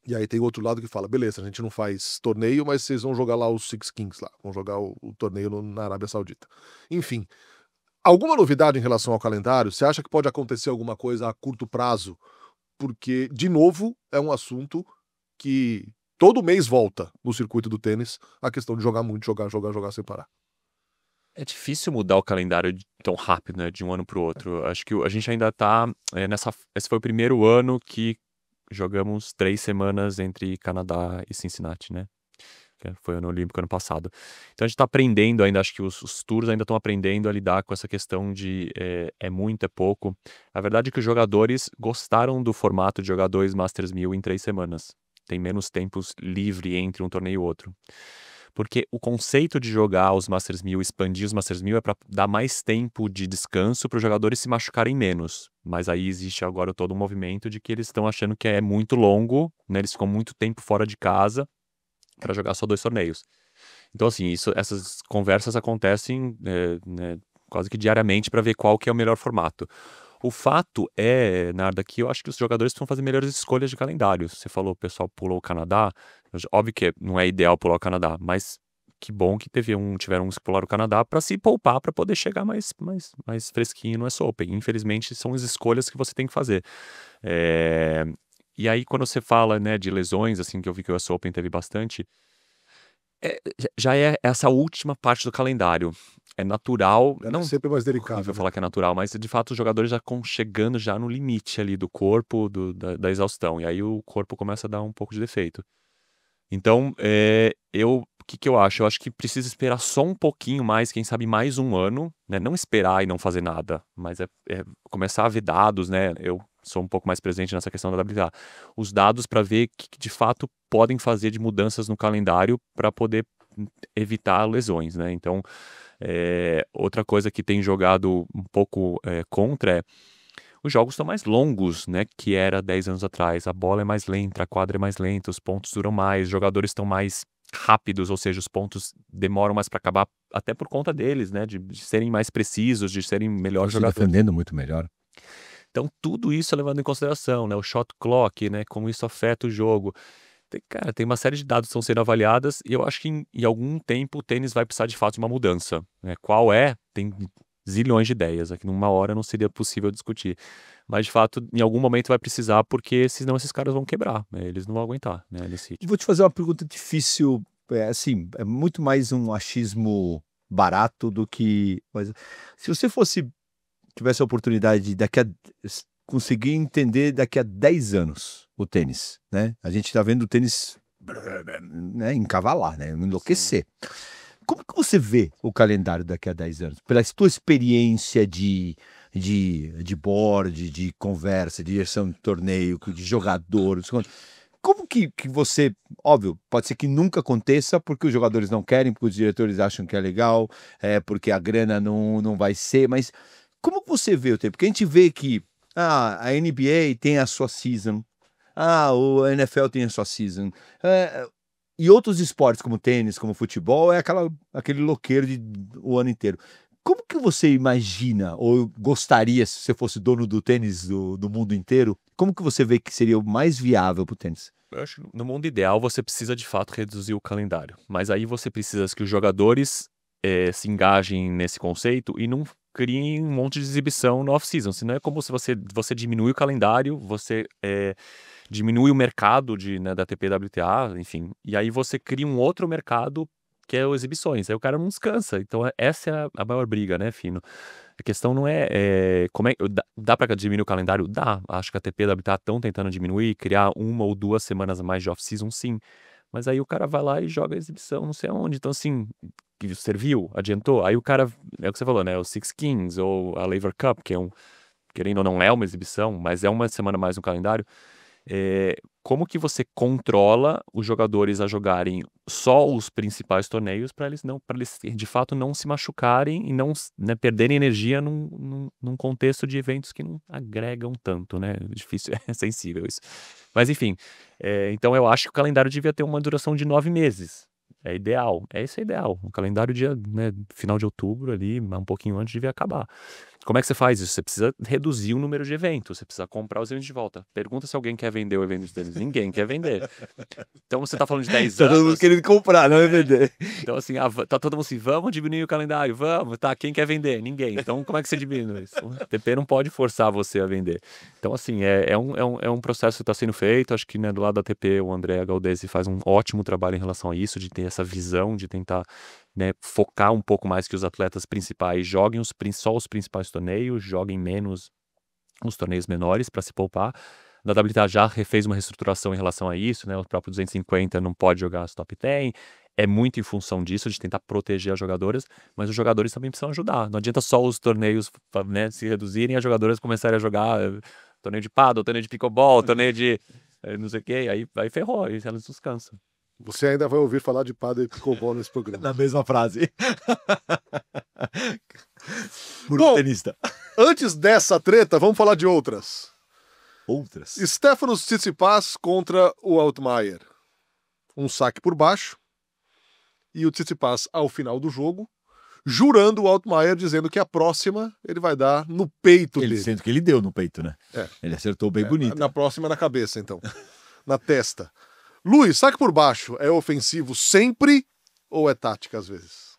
E aí tem outro lado que fala, beleza, a gente não faz torneio, mas vocês vão jogar lá os Six Kings lá, vão jogar o torneio na Arábia Saudita. Enfim, alguma novidade em relação ao calendário? Você acha que pode acontecer alguma coisa a curto prazo? Porque, de novo, é um assunto que todo mês volta no circuito do tênis, a questão de jogar muito, jogar sem parar. É difícil mudar o calendário tão rápido, né, de um ano para o outro. Acho que a gente ainda tá esse foi o primeiro ano que jogamos 3 semanas entre Canadá e Cincinnati, né? Que foi ano olímpico ano passado. Então a gente tá aprendendo ainda, acho que os tours ainda estão aprendendo a lidar com essa questão de é muito, é pouco. A verdade é que os jogadores gostaram do formato de jogar 2 Masters 1000 em 3 semanas. Tem menos tempos livre entre um torneio e outro. Porque o conceito de jogar os Masters 1000, expandir os Masters 1000 é para dar mais tempo de descanso para os jogadores se machucarem menos. Mas aí existe agora todo um movimento de que eles estão achando que é muito longo, né? Eles ficam muito tempo fora de casa para jogar só 2 torneios. Então, assim, essas conversas acontecem né, quase que diariamente para ver qual que é o melhor formato. O fato é, Narda, que eu acho que os jogadores precisam fazer melhores escolhas de calendário. Você falou, o pessoal pulou o Canadá. Óbvio que não é ideal pular o Canadá, mas que bom que tiveram uns que pularam o Canadá para se poupar, para poder chegar mais fresquinho no US Open. Infelizmente, são as escolhas que você tem que fazer. E aí, quando você fala, né, de lesões, assim, que eu vi que o US Open teve bastante, já é essa última parte do calendário. É natural, não sempre mais delicado. Vou falar que é natural, mas de fato os jogadores já estão chegando já no limite ali do corpo, da exaustão, e aí o corpo começa a dar um pouco de defeito. Então, o que eu acho? Eu acho que precisa esperar só um pouquinho mais, quem sabe mais um ano, né? Não esperar e não fazer nada, mas começar a ver dados, né? Eu sou um pouco mais presente nessa questão da WTA. Os dados para ver o que de fato podem fazer de mudanças no calendário para poder evitar lesões, né? Então, outra coisa que tem jogado um pouco contra os jogos estão mais longos, né, que era 10 anos atrás. A bola é mais lenta, a quadra é mais lenta, os pontos duram mais, os jogadores estão mais rápidos, ou seja, os pontos demoram mais para acabar, até por conta deles, né, de serem mais precisos, de serem melhores jogadores. Defendendo muito melhor. Então, tudo isso é levado em consideração, né, o shot clock, né, como isso afeta o jogo. Tem uma série de dados que estão sendo avaliadas e eu acho que em algum tempo o tênis vai precisar de fato de uma mudança. Né? Qual é? Tem zilhões de ideias. Aqui numa hora não seria possível discutir. Mas de fato, em algum momento vai precisar, porque senão esses caras vão quebrar. Né? Eles não vão aguentar nesse ritmo. Vou te fazer uma pergunta difícil. Assim, é muito mais um achismo barato do que. Mas, se você tivesse a oportunidade de conseguir entender daqui a 10 anos o tênis, né? A gente tá vendo o tênis, né, encavalar, né? Enlouquecer. Sim. Como que você vê o calendário daqui a 10 anos? Pela tua experiência de board, de conversa, de direção de torneio, de jogador, como que você... Óbvio, pode ser que nunca aconteça porque os jogadores não querem, porque os diretores acham que é legal, porque a grana não vai ser, mas como que você vê o tempo? Porque a gente vê que a NBA tem a sua season, o NFL tem a sua season, e outros esportes como tênis, como futebol, é aquele loqueiro o ano inteiro. Como que você imagina, ou gostaria, se você fosse dono do tênis do mundo inteiro, como que você vê que seria o mais viável para o tênis? Eu acho que no mundo ideal você precisa de fato reduzir o calendário. Mas aí você precisa que os jogadores se engajem nesse conceito e não criem um monte de exibição no off-season. Senão é como se você diminui o calendário, você diminui o mercado da ATP WTA, enfim. E aí você cria um outro mercado que é o exibições. Aí o cara não descansa. Então essa é a maior briga, né, Fino? A questão não como dá para diminuir o calendário? Dá. Acho que a ATP e a WTA estão tentando diminuir, criar 1 ou 2 semanas a mais de off-season, sim. Mas aí o cara vai lá e joga a exibição, não sei aonde. Então, assim, serviu, adiantou. Aí o cara, é o que você falou, né? O Six Kings ou a Laver Cup, que querendo ou não é uma exibição, mas é uma semana a mais no calendário. Como que você controla os jogadores a jogarem só os principais torneios para eles de fato não se machucarem e não perderem energia num contexto de eventos que não agregam tanto, né? Difícil, é sensível isso. Mas enfim, então eu acho que o calendário devia ter uma duração de 9 meses. É ideal, isso é ideal. O calendário final de outubro ali, um pouquinho antes, devia acabar. Como é que você faz isso? Você precisa reduzir o número de eventos, você precisa comprar os eventos de volta. Pergunta se alguém quer vender o evento deles. Ninguém quer vender. Então você tá falando de 10 Tá anos. todo mundo querendo comprar, não é vender. Então assim, tá todo mundo assim, vamos diminuir o calendário, vamos, tá, quem quer vender? Ninguém. Então como é que você diminui isso? O TP não pode forçar você a vender. Então assim, é um processo que está sendo feito, acho que do lado da TP o André Galdesi faz um ótimo trabalho em relação a isso, de ter essa visão, de tentar focar um pouco mais que os atletas principais joguem só os principais torneios, joguem menos os torneios menores para se poupar. A WTA já fez uma reestruturação em relação a isso, né? O próprio 250 não pode jogar as top 10, é muito em função disso, de tentar proteger as jogadoras, mas os jogadores também precisam ajudar. Não adianta só os torneios se reduzirem e as jogadoras começarem a jogar torneio de paddle, torneio de pickleball, torneio de não sei o que, aí ferrou, aí elas descansam. Você ainda vai ouvir falar de padre e pickleball nesse programa. Na mesma frase. Bom, tenista. Antes dessa treta, vamos falar de outras. Outras? Stefanos Tsitsipas contra o Altmaier. Um saque por baixo. E o Tsitsipas, ao final do jogo, jurando o Altmaier, dizendo que a próxima ele vai dar no peito dele. Sendo que ele deu no peito, né? Ele acertou bem bonito. Na próxima, na cabeça, então. Na testa. Luiz, saque por baixo é ofensivo sempre ou é tática às vezes?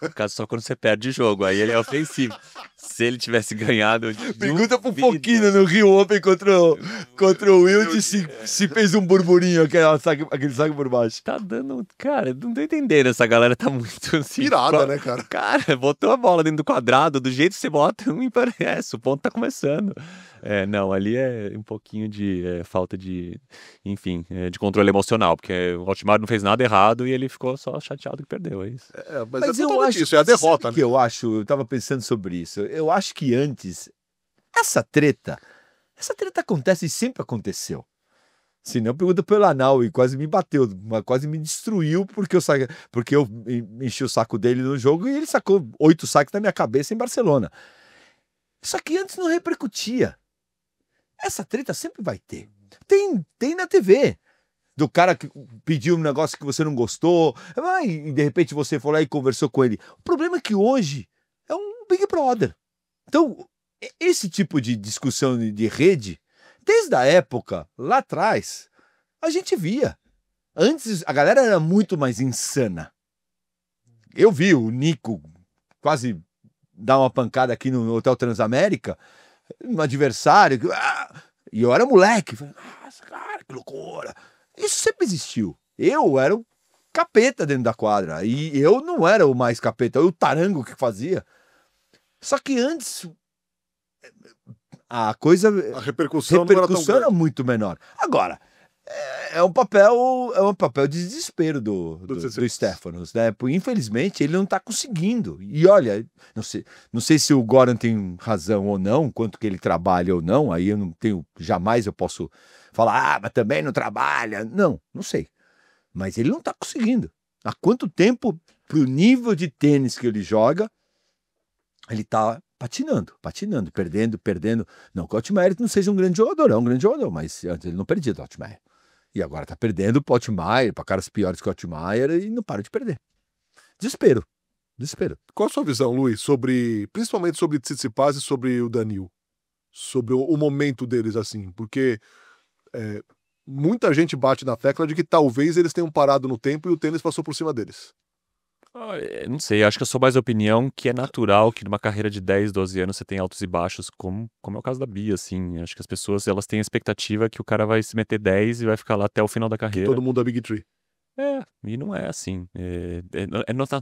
No caso, só quando você perde o jogo, aí ele é ofensivo. Se ele tivesse ganhado... Pergunta pro Foquino no Rio Open contra o Wilt se fez um burburinho, aquele saque por baixo. Tá dando... Cara, não tô entendendo, essa galera tá muito assim... Pirada, né, cara? Cara, botou a bola dentro do quadrado, do jeito que você bota, não me parece, o ponto tá começando. Não, ali é um pouquinho de falta de, enfim, de controle emocional, porque o Altmaier não fez nada errado e ele ficou só chateado que perdeu, é isso. Mas eu acho isso, é a derrota, né? Eu tava pensando sobre isso, eu acho que antes, essa treta acontece e sempre aconteceu. Se não, pergunta pelo Lanal e quase me bateu, quase me destruiu porque eu enchi o saco dele no jogo e ele sacou 8 saques na minha cabeça em Barcelona. Só que antes não repercutia. Essa treta sempre vai ter. Tem na TV. Do cara que pediu um negócio que você não gostou, e de repente você foi lá e conversou com ele. O problema é que hoje é um Big Brother. Então, esse tipo de discussão de rede, desde a época, lá atrás, a gente via. Antes, a galera era muito mais insana. Eu vi o Nico quase dar uma pancada aqui no Hotel Transamérica, um adversário, e eu era moleque. Nossa, cara, que loucura. Isso sempre existiu. Eu era o capeta dentro da quadra, e eu não era o mais capeta, eu o tarango que fazia. Só que antes, a repercussão não era tão grande. Era muito menor. Agora, é um papel de desespero do Stefanos, né? Infelizmente, ele não está conseguindo. E olha, não sei se o Goran tem razão ou não, quanto que ele trabalha ou não, aí jamais eu posso falar, mas também não trabalha. Não sei. Mas ele não está conseguindo. Há quanto tempo, pro nível de tênis que ele joga, ele está patinando, perdendo. Não que o Altmaier não seja um grande jogador, é um grande jogador, mas antes ele não perdia do Altmaier. E agora tá perdendo pro Altmaier, para caras piores que o Altmaier, e não para de perder. Desespero. Desespero. Qual a sua visão, Luiz, principalmente sobre Tsitsipas e sobre o Daniil? Sobre o momento deles, assim, porque muita gente bate na tecla de que talvez eles tenham parado no tempo e o tênis passou por cima deles. Não sei, acho que eu sou mais da opinião que é natural que numa carreira de 10, 12 anos você tem altos e baixos, como é o caso da Bia, assim. Acho que as pessoas, elas têm a expectativa que o cara vai se meter 10 e vai ficar lá até o final da carreira. Todo mundo é Big Tree. E não é assim.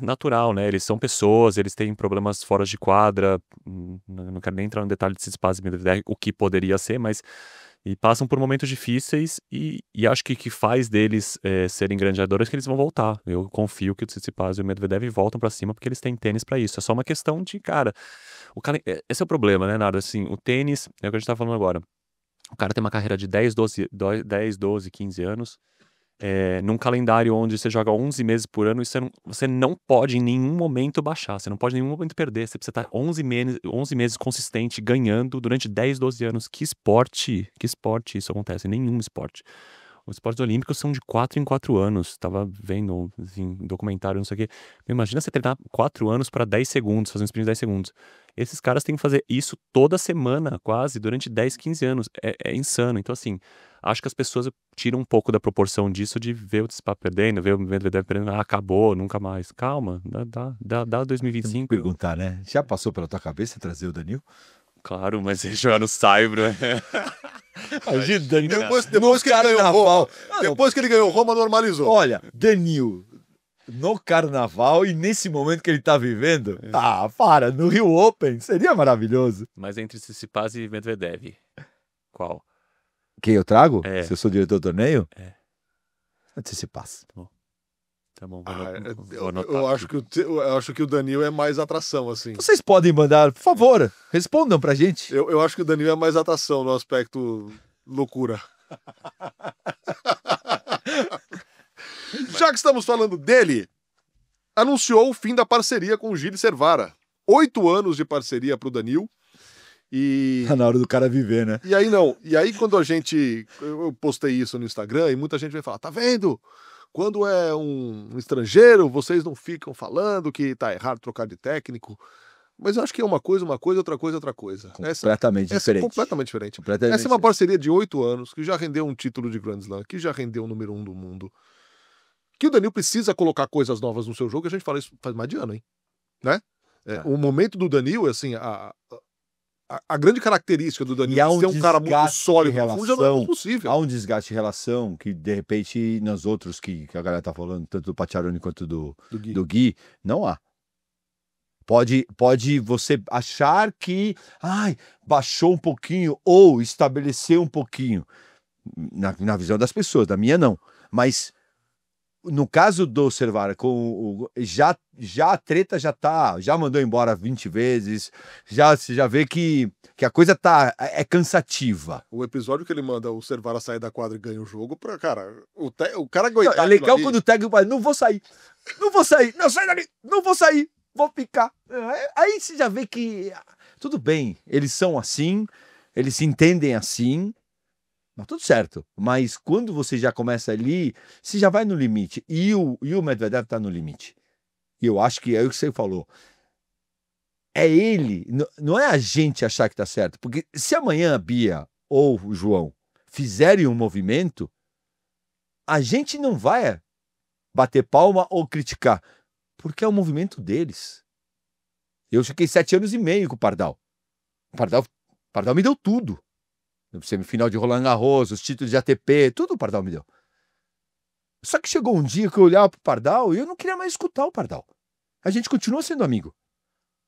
Natural, né? Eles são pessoas, eles têm problemas fora de quadra. Não quero nem entrar no detalhe de Tsitsipas e Medvedev, o que poderia ser, mas... E passam por momentos difíceis e acho que o que faz deles serem grandes jogadores é que eles vão voltar. Eu confio que o Tsitsipas e o Medvedev voltam pra cima porque eles têm tênis pra isso. É só uma questão de, cara... Esse é o problema, né, Nardo? Assim, o tênis, é o que a gente tá falando agora. O cara tem uma carreira de 10, 12, 15 anos... num calendário onde você joga 11 meses por ano, você não pode em nenhum momento baixar, você não pode em nenhum momento perder, você precisa estar 11 meses consistente, ganhando durante 10, 12 anos. Que esporte isso acontece? Nenhum esporte. Os esportes olímpicos são de 4 em 4 anos. Tava vendo assim, documentário, não sei o quê. Imagina você treinar 4 anos para 10 segundos, fazer um sprint de 10 segundos. Esses caras têm que fazer isso toda semana, quase, durante 10, 15 anos. É insano. Então, assim, acho que as pessoas tiram um pouco da proporção disso de ver o Tsitsipas perdendo, ver o Medvedev perdendo, acabou, nunca mais. Calma, dá 2025. Perguntar, né? Já passou pela tua cabeça trazer o Daniil? Claro, mas ele jogar no Saibro. Imagina, Daniil. Depois que ele ganhou Roma, depois que ele ganhou Roma, normalizou. Olha, Daniil no carnaval e nesse momento que ele tá vivendo. No Rio Open, seria maravilhoso. Mas entre Tsitsipas e Medvedev, qual? Quem eu trago? Se eu sou diretor do torneio? Tsitsipas. Tá bom, eu acho que o Daniil é mais atração, assim. Vocês podem mandar, por favor, respondam pra gente. Eu acho que o Daniil é mais atração no aspecto loucura. Já que estamos falando dele, anunciou o fim da parceria com o Gilles Servara. 8 anos de parceria pro Daniil. Tá na hora do cara viver, né? E aí quando eu postei isso no Instagram e muita gente vem falar, tá vendo? Quando é um estrangeiro, vocês não ficam falando que tá errado trocar de técnico. Mas eu acho que é uma coisa, outra coisa, outra coisa. Completamente diferente. Completamente diferente. Essa é uma parceria de 8 anos, que já rendeu um título de Grand Slam, que já rendeu o número 1 do mundo. Que o Daniil precisa colocar coisas novas no seu jogo, e a gente fala isso faz mais de ano, hein? Né? O momento do Daniil, assim, a grande característica do Daniil é ser um cara muito sólido, já não é possível. Há um desgaste de relação que, de repente, nos outros que a galera tá falando, tanto do Pacciaroni quanto do Gui, não há. Pode você achar que baixou um pouquinho ou estabeleceu um pouquinho. Na visão das pessoas, da minha não. Mas no caso do Servara, já a treta já mandou embora 20 vezes, você já vê que a coisa é cansativa. O episódio que ele manda o Servara sair da quadra e ganha o jogo, o cara aguentar. É legal quando o técnico fala, não vou sair, não sai dali, não vou sair, vou ficar. Aí você já vê que, tudo bem, eles são assim, eles se entendem assim, mas tudo certo. Mas quando você já começa ali, você já vai no limite. E o Medvedev tá no limite. E eu acho que é o que você falou. É ele, não é a gente achar que tá certo. Porque se amanhã a Bia ou o João fizerem um movimento, a gente não vai bater palma ou criticar. Porque é o movimento deles. Eu fiquei 7 anos e meio com o Pardal. O Pardal me deu tudo. Semifinal de Roland Garros, os títulos de ATP, tudo o Pardal me deu. Só que chegou um dia que eu olhava pro Pardal e eu não queria mais escutar o Pardal. A gente continua sendo amigo.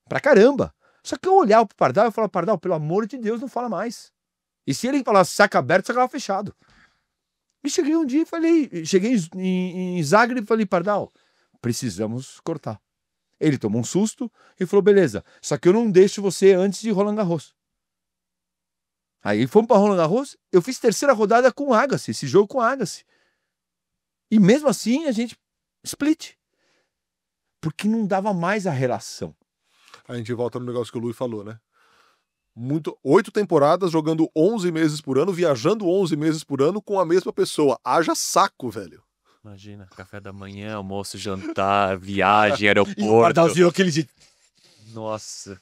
Pra caramba. Só que eu olhava pro Pardal e falava, Pardal, pelo amor de Deus, não fala mais. E se ele falasse saca aberto, sacava fechado. E cheguei um dia e falei, cheguei em Zagreb e falei, Pardal, precisamos cortar. Ele tomou um susto e falou, beleza, só que eu não deixo você antes de Roland Garros. Aí fomos para Roland Garros, eu fiz 3ª rodada com o Agassi, esse jogo com o Agassi. E mesmo assim a gente split. Porque não dava mais a relação. A gente volta no negócio que o Luiz falou, né? 8 temporadas, jogando 11 meses por ano, viajando 11 meses por ano com a mesma pessoa. Haja saco, velho. Imagina, café da manhã, almoço, jantar, viagem, E o aeroporto. Pardalzinho aquele jeito. Nossa.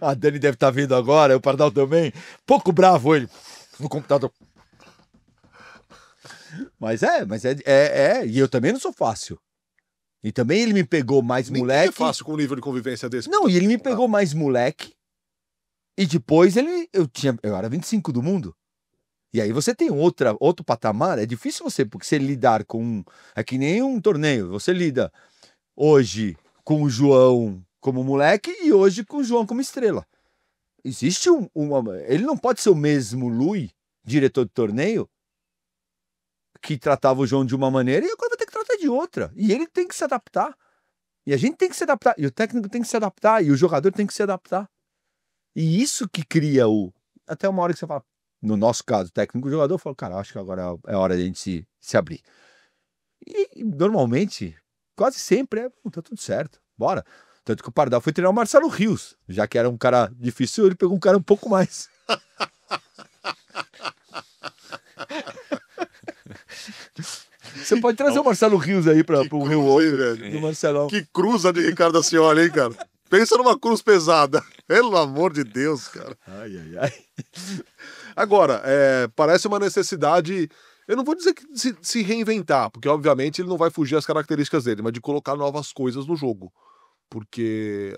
A Dani deve estar vendo agora, o Pardal também. Pouco bravo ele no computador. Mas e eu também não sou fácil. E também ele me pegou mais Nem moleque. é fácil com um nível de convivência desse. Não, e ele me pegou mais moleque. E depois eu era 25 do mundo. E aí você tem outro patamar. É difícil porque você lidar com. É que nem um torneio. Você lida hoje com o João como moleque e hoje com o João como estrela. Existe ele não pode ser o mesmo Lui, diretor de torneio, que tratava o João de uma maneira e agora vai ter que tratar de outra. E ele tem que se adaptar. E a gente tem que se adaptar. E o técnico tem que se adaptar. E o jogador tem que se adaptar. E isso que cria até uma hora que você fala, no nosso caso, o técnico e o jogador fala, cara, acho que agora é hora de a gente se abrir. E normalmente, quase sempre, tá tudo certo, bora. Tanto que o Pardal foi treinar o Marcelo Rios, já que era um cara difícil, ele pegou um cara um pouco mais. Você pode trazer o Marcelo Rios aí para o Rio velho. do Marcelão. Que cruza de Ricardo Ascioli, hein, cara? Pensa numa cruz pesada. Pelo amor de Deus, cara. Ai, ai, ai. Agora, parece uma necessidade, eu não vou dizer que se reinventar, porque obviamente ele não vai fugir às características dele, mas de colocar novas coisas no jogo. Porque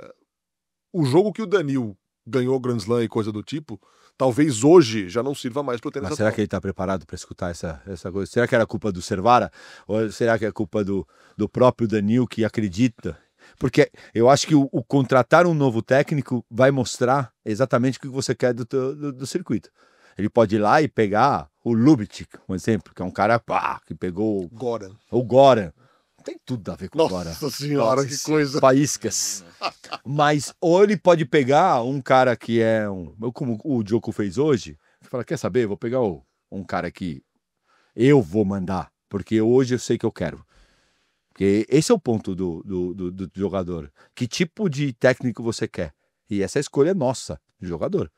o jogo que o Danil ganhou Grand Slam e coisa do tipo, talvez hoje já não sirva mais pro tênis Mas será que ele tá preparado para escutar essa coisa? Será que era culpa do Servara? Ou será que é culpa do próprio Danil que acredita? Porque eu acho que o contratar um novo técnico vai mostrar exatamente o que você quer do circuito. Ele pode ir lá e pegar o Lubitsch, um exemplo, que é um cara que pegou o Goran. Tem tudo a ver com o Goran. Nossa senhora, que coisa. Faíscas. Mas ou ele pode pegar um cara que é como o Djoko fez hoje, e fala, quer saber, vou pegar um cara que eu vou mandar, porque hoje eu sei que eu quero. Porque esse é o ponto do jogador. Que tipo de técnico você quer? E essa escolha é nossa, de jogador.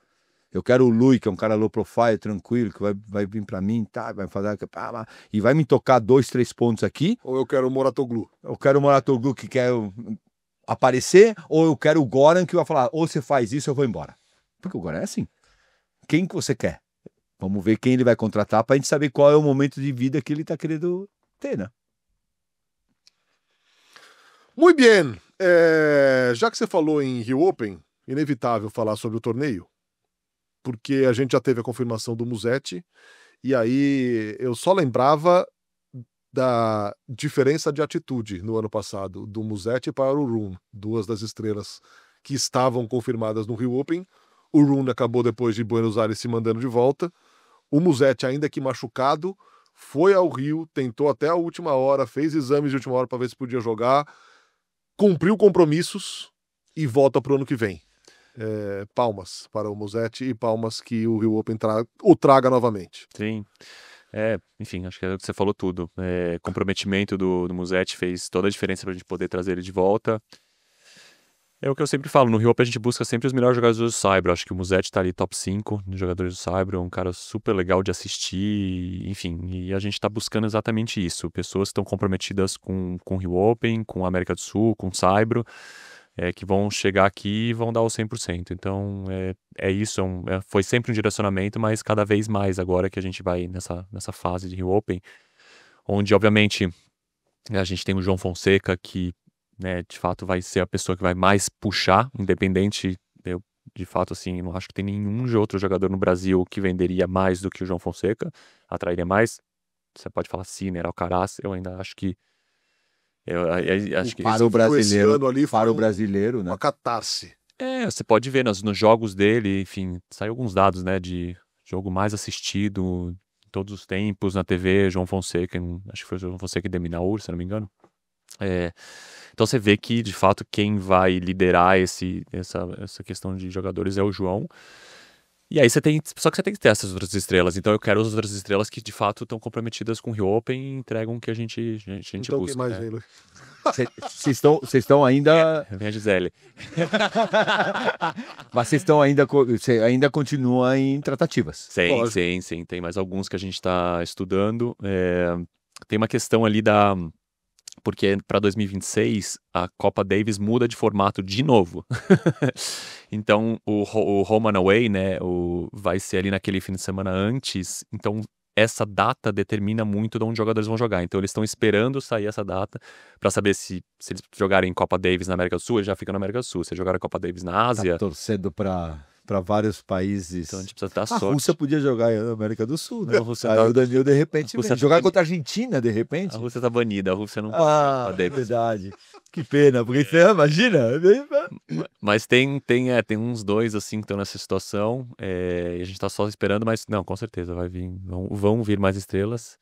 Eu quero o Lui, que é um cara low profile, tranquilo, que vai vir pra mim, tá, vai fazer e vai me tocar 2, 3 pontos aqui. Ou eu quero o Moratoglu. Eu quero o Moratoglu que quer aparecer, ou eu quero o Goran que vai falar, ou você faz isso, eu vou embora. Porque o Goran é assim. Quem que você quer? Vamos ver quem ele vai contratar pra gente saber qual é o momento de vida que ele tá querendo ter, né? Muito bem. Já que você falou em Rio Open, inevitável falar sobre o torneio, porque a gente já teve a confirmação do Musetti, e aí eu só lembrava da diferença de atitude no ano passado, do Musetti para o Rune, duas das estrelas que estavam confirmadas no Rio Open. O Rune acabou depois de Buenos Aires se mandando de volta. O Musetti, ainda que machucado, foi ao Rio, tentou até a última hora, fez exames de última hora para ver se podia jogar, cumpriu compromissos e volta para o ano que vem. Palmas para o Musetti e palmas que o Rio Open o traga novamente. Sim. Enfim, acho que é o que você falou tudo. Comprometimento do Musetti fez toda a diferença para a gente poder trazer ele de volta. É o que eu sempre falo, no Rio Open a gente busca sempre os melhores jogadores do Saibro. Acho que o Musetti tá ali top 5 de jogadores do Saibro, é um cara super legal de assistir, enfim, e a gente tá buscando exatamente isso, pessoas que estão comprometidas com o Rio Open, com a América do Sul, com o Saibro, que vão chegar aqui e vão dar o 100%. Então, isso, foi sempre um direcionamento, mas cada vez mais agora que a gente vai nessa fase de Rio Open, onde, obviamente, a gente tem o João Fonseca, que de fato vai ser a pessoa que vai mais puxar, independente, eu de fato assim, não acho que tem nenhum outro jogador no Brasil que venderia mais do que o João Fonseca, atrairia mais. Você pode falar Sinner, Alcaraz, eu ainda acho que acho que para o brasileiro, ali para o brasileiro, né? Uma catarse. Você pode ver nos jogos dele, enfim, saiu alguns dados, né, de jogo mais assistido em todos os tempos na TV, João Fonseca, acho que foi o João Fonseca e Deminaur, se não me engano. Então você vê que, de fato, quem vai liderar essa questão de jogadores é o João. E aí você tem. Só que você tem que ter essas outras estrelas. Então eu quero as outras estrelas que de fato estão comprometidas com o Rio Open e entregam o que a gente Então, busca. quem mais né? vem, Luiz? Vocês estão ainda. Vem a Gisele. Mas vocês estão ainda. Você ainda continua em tratativas. Sim, Lógico. sim. Tem mais alguns que a gente está estudando. Tem uma questão ali da. Porque para 2026 a Copa Davis muda de formato de novo. Então o Home and Away, né, vai ser ali naquele fim de semana antes. Então essa data determina muito de onde os jogadores vão jogar. Então eles estão esperando sair essa data para saber se eles jogarem Copa Davis na América do Sul, eles já ficam na América do Sul. Se jogarem Copa Davis na Ásia, Tá torcendo para vários países. então a gente precisa dar A sorte. Rússia podia jogar na América do Sul, né? Não, a Rússia Aí tá- o Danilo, de repente, Rússia jogar tá- contra a Argentina, de repente. A Rússia tá banida, a Rússia não Ah, Copa é Davis. verdade. Que pena, porque você imagina. Mas tem uns dois assim que estão nessa situação, e a gente tá só esperando, mas não, com certeza vai vir, vão vir mais estrelas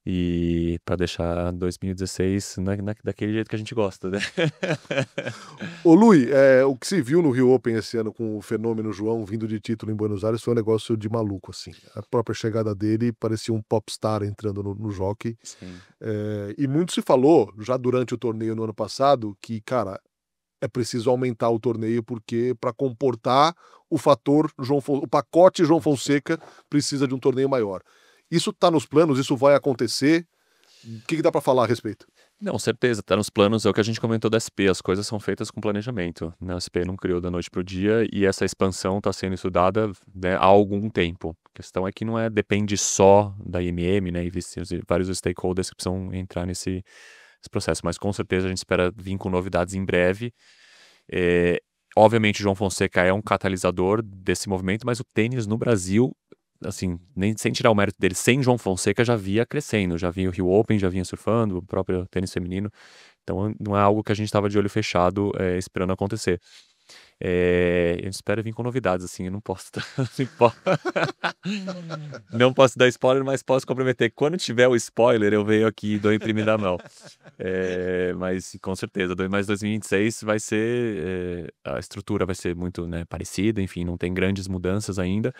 e para deixar 2016 daquele jeito que a gente gosta, né? Ô, Lui, o que se viu no Rio Open esse ano com o fenômeno João vindo de título em Buenos Aires foi um negócio de maluco, assim. A própria chegada dele parecia um popstar entrando no jockey. Sim. E muito se falou, já durante o torneio no ano passado, que, cara, é preciso aumentar o torneio porque para comportar o fator o pacote João Fonseca precisa de um torneio maior. Isso tá nos planos, isso vai acontecer. O que dá para falar a respeito? Não, certeza, tá nos planos, é o que a gente comentou da SP, as coisas são feitas com planejamento, né? A SP não criou da noite pro dia e essa expansão está sendo estudada, né, há algum tempo. A questão é que não depende só da IMM, né, e vários stakeholders que precisam entrar nesse processo, mas com certeza a gente espera vir com novidades em breve. Obviamente o João Fonseca é um catalisador desse movimento, mas o tênis no Brasil, assim, nem sem tirar o mérito dele, sem João Fonseca já vinha crescendo, já vinha o Rio Open, já vinha surfando, o próprio tênis feminino, então não é algo que a gente estava de olho fechado esperando acontecer. A gente espera vir com novidades, assim, eu não posso não posso dar spoiler, mas posso comprometer. Quando tiver o spoiler, eu venho aqui e dou em primeira mão. Mas com certeza, mas 2026 vai ser, a estrutura vai ser muito, né, parecida, enfim, não tem grandes mudanças ainda.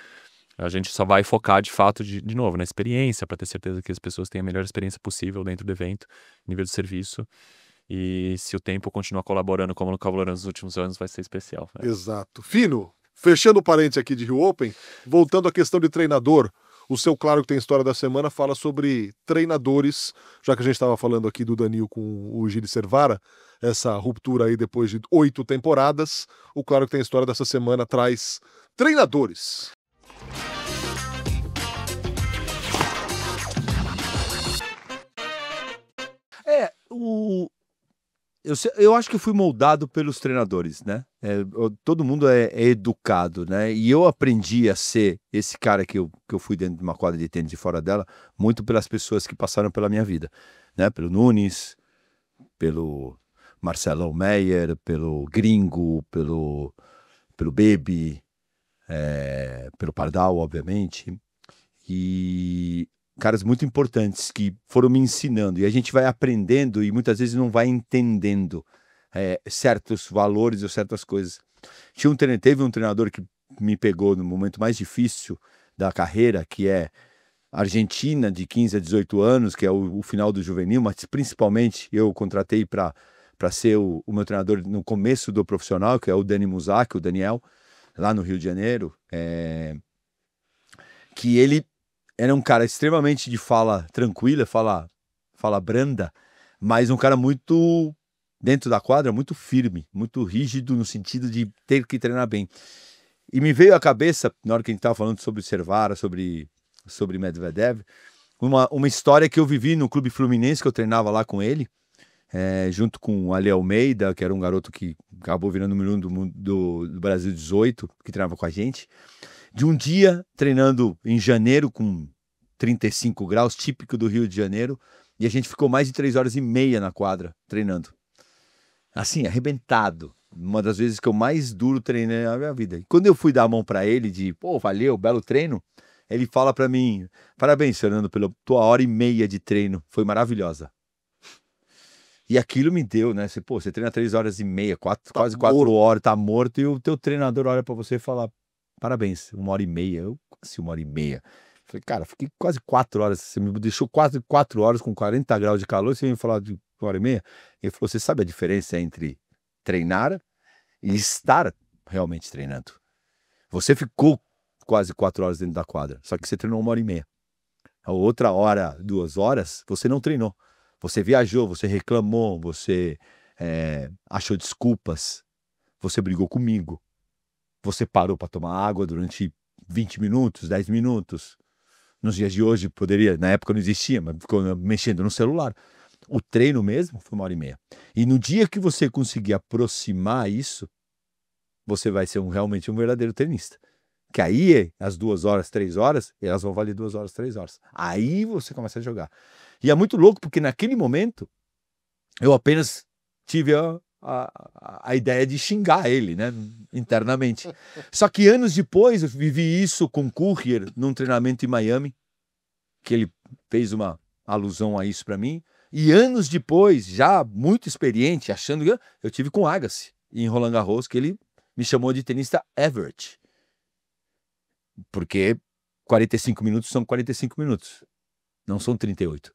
A gente só vai focar de fato, de novo, na experiência, para ter certeza que as pessoas têm a melhor experiência possível dentro do evento, nível de serviço. E se o tempo continuar colaborando como colaborando nos últimos anos, vai ser especial. Né? Exato. Fino, fechando o parênteses aqui de Rio Open, voltando à questão de treinador, o seu Claro que tem história da semana fala sobre treinadores, já que a gente estava falando aqui do Danil com o Gilles Servara, essa ruptura aí depois de 8 temporadas, o Claro que tem história dessa semana traz treinadores. Eu acho que eu fui moldado pelos treinadores, né? Todo mundo é educado, né? E eu aprendi a ser esse cara que eu fui dentro de uma quadra de tênis e fora dela, muito pelas pessoas que passaram pela minha vida, né? Pelo Nunes, pelo Marcelão Meyer, pelo Gringo, pelo Baby, pelo Pardal, obviamente. E caras muito importantes que foram me ensinando, e a gente vai aprendendo e muitas vezes não vai entendendo certos valores ou certas coisas. Teve um treinador que me pegou no momento mais difícil da carreira, que é Argentina, de 15 a 18 anos, que é o final do juvenil, mas principalmente eu contratei para ser o meu treinador no começo do profissional, que é o Dani Musaki, o Daniel, lá no Rio de Janeiro, que ele era um cara extremamente de fala tranquila, fala branda, mas um cara muito, dentro da quadra, muito firme, muito rígido no sentido de ter que treinar bem. E me veio à cabeça, na hora que a gente estava falando sobre Servara, sobre Medvedev, uma história que eu vivi no Clube Fluminense, que eu treinava lá com ele, junto com o Ale Almeida, que era um garoto que acabou virando número 1 do Brasil 18, que treinava com a gente. De um dia, treinando em janeiro, com 35 graus, típico do Rio de Janeiro, e a gente ficou mais de 3 horas e meia na quadra, treinando. Assim, arrebentado. Uma das vezes que eu mais duro treinei na minha vida. E quando eu fui dar a mão pra ele, valeu, belo treino, ele fala pra mim, parabéns, Fernando, pela tua hora e meia de treino, foi maravilhosa. E aquilo me deu, né? Você treina 3 horas e meia, quase 4 horas, tá morto, e o teu treinador olha pra você e fala, parabéns, 1h30. Eu, assim, 1h30. Falei, cara, fiquei quase 4 horas, você me deixou quase 4 horas com 40 graus de calor, você vem falar de 1h30? Ele falou, você sabe a diferença entre treinar e estar realmente treinando? Você ficou quase 4 horas dentro da quadra, só que você treinou 1h30. A outra hora, 2 horas, você não treinou. Você viajou, você reclamou, você achou desculpas, você brigou comigo, você parou para tomar água durante 20 minutos, 10 minutos. Nos dias de hoje poderia, na época não existia, mas ficou mexendo no celular. O treino mesmo foi 1h30. E no dia que você conseguir aproximar isso, você vai ser realmente um verdadeiro tenista. Que aí, as 2 horas, 3 horas, elas vão valer 2 horas, 3 horas. Aí você começa a jogar. E é muito louco, porque naquele momento, eu apenas tive a ideia de xingar ele, né, internamente. Só que anos depois, eu vivi isso com o Courier, num treinamento em Miami, que ele fez uma alusão a isso para mim. E anos depois, já muito experiente, achando que eu tive com o Agassi, em Roland Garros, que ele me chamou de tenista average. Porque 45 minutos são 45 minutos, não são 38.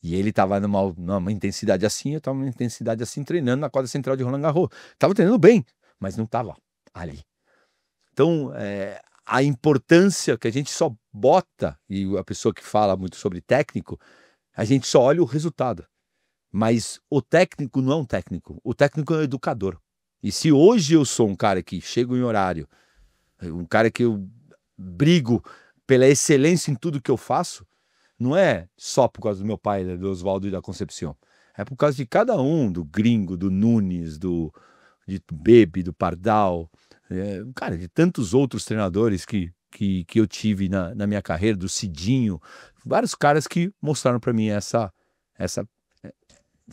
E ele estava numa intensidade assim, eu estava numa intensidade assim, treinando na quadra central de Roland Garros. Estava treinando bem, mas não estava ali. Então, a importância que a gente só bota, e a pessoa que fala muito sobre técnico, a gente só olha o resultado. Mas o técnico não é um técnico, o técnico é um educador. E se hoje eu sou um cara que chego em horário, um cara que eu brigo pela excelência em tudo que eu faço, não é só por causa do meu pai, do Oswaldo e da Concepción. É por causa de cada um, do Gringo, do Nunes, de Bebe, do Pardal, cara, de tantos outros treinadores que eu tive na minha carreira, do Cidinho, vários caras que mostraram para mim essa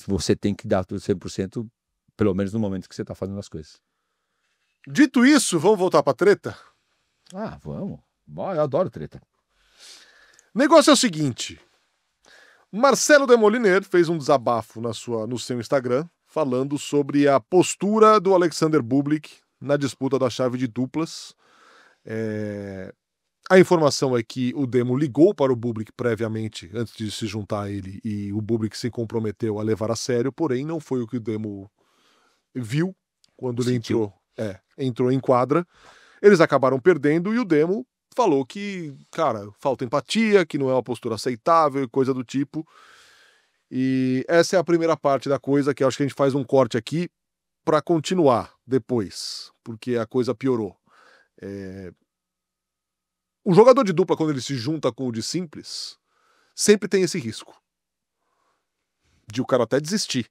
você tem que dar 100%, pelo menos no momento que você tá fazendo as coisas. Dito isso, vamos voltar pra treta? Ah, vamos. Bom, eu adoro treta. O negócio é o seguinte, Marcelo Demoliner fez um desabafo no seu Instagram, falando sobre a postura do Alexander Bublik na disputa da chave de duplas. A informação é que o Demo ligou para o Bublik previamente, antes de se juntar a ele, e o Bublik se comprometeu a levar a sério, porém não foi o que o Demo viu quando ele entrou em quadra. Eles acabaram perdendo e o Demo falou que, cara, falta empatia, que não é uma postura aceitável e coisa do tipo. E essa é a primeira parte da coisa, que eu acho que a gente faz um corte aqui para continuar depois, porque a coisa piorou. O jogador de dupla, quando ele se junta com o de simples, sempre tem esse risco de o cara até desistir.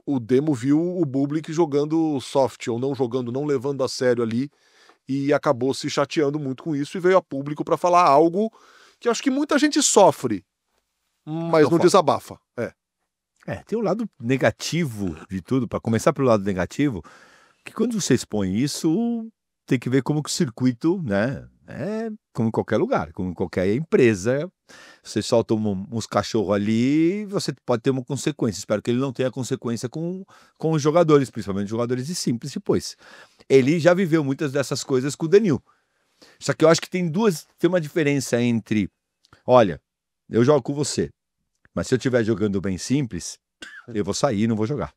O Demo viu o Bublik jogando soft, ou não jogando, não levando a sério ali, e acabou se chateando muito com isso e veio a público para falar algo que eu acho que muita gente sofre, mas não desabafa. Tem o lado negativo de tudo, para começar pelo lado negativo, que quando você expõe isso, tem que ver como que o circuito, né, como em qualquer lugar, como em qualquer empresa, você solta uns cachorros ali, você pode ter uma consequência. Espero que ele não tenha consequência com os jogadores, principalmente jogadores de simples depois. Ele já viveu muitas dessas coisas com o Danil. Só que eu acho que tem uma diferença entre, olha, eu jogo com você, mas se eu estiver jogando bem simples, eu vou sair e não vou jogar.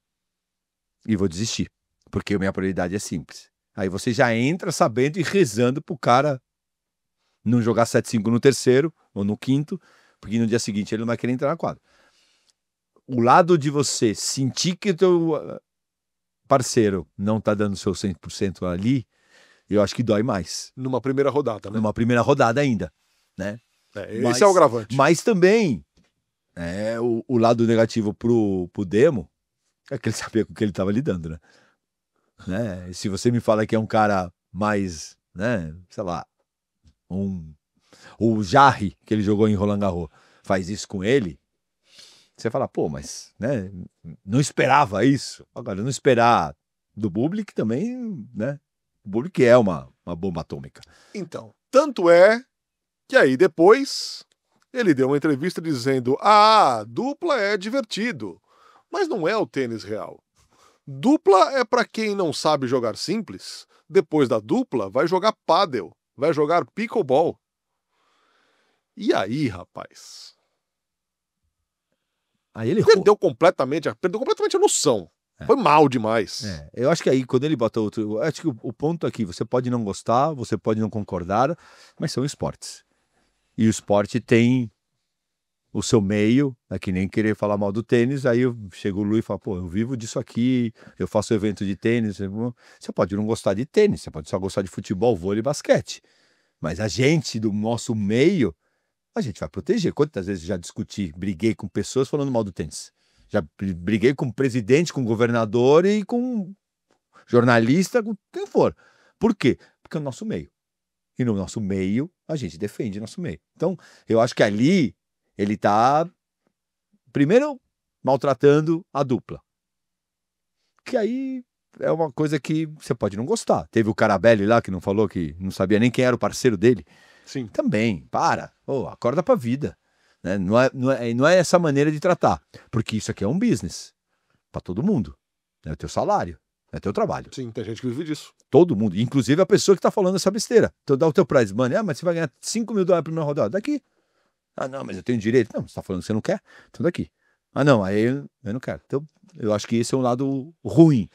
E vou desistir, porque a minha prioridade é simples. Aí você já entra sabendo e rezando pro cara não jogar 7-5 no terceiro ou no quinto, porque no dia seguinte ele não vai querer entrar na quadra. O lado de você sentir que o teu parceiro não tá dando o seu 100% ali, eu acho que dói mais. Numa primeira rodada, né? Numa primeira rodada ainda, né? Esse é o agravante. Mas também, o lado negativo pro Demo é que ele sabia com o que ele tava lidando, né? E se você me fala que é um cara mais, né, sei lá, o Jarry, que ele jogou em Roland Garros, faz isso com ele, você fala, pô, mas, né, não esperava isso. Agora, não esperar do Bublik também, né? O Bublik é uma bomba atômica. Então, tanto é que aí depois ele deu uma entrevista dizendo: dupla é divertido, mas não é o tênis real. Dupla é para quem não sabe jogar simples. Depois da dupla, vai jogar pádel, vai jogar pickleball. E aí, rapaz? Aí ele Perdeu completamente a noção. Foi mal demais. Eu acho que aí, quando ele bota outro... Eu acho que o ponto aqui, você pode não gostar, você pode não concordar, mas são esportes. E o esporte tem o seu meio, é que nem querer falar mal do tênis, aí chega o Lu e fala, pô, eu vivo disso aqui, eu faço evento de tênis. Você pode não gostar de tênis, você pode só gostar de futebol, vôlei e basquete. Mas a gente, do nosso meio, a gente vai proteger. Quantas vezes já discuti, briguei com pessoas falando mal do tênis? Já briguei com presidente, com governador e com jornalista, com quem for. Por quê? Porque é o nosso meio. E no nosso meio, a gente defende o nosso meio. Então, eu acho que ali ele tá, primeiro, maltratando a dupla. Que aí é uma coisa que você pode não gostar. Teve o Carabelli lá que não falou, que não sabia nem quem era o parceiro dele. Sim. Também, acorda pra vida. Né? Não é essa maneira de tratar. Porque isso aqui é um business. Pra todo mundo. É o teu salário. É teu trabalho. Sim, tem gente que vive disso. Todo mundo. Inclusive a pessoa que tá falando essa besteira. Então dá o teu prize money. Mas você vai ganhar $5 mil pra primeira rodada. Daqui. Ah, não, mas eu tenho direito. Não, você tá falando que você não quer? Então daqui. Ah, não, aí eu não quero. Então eu acho que esse é um lado ruim.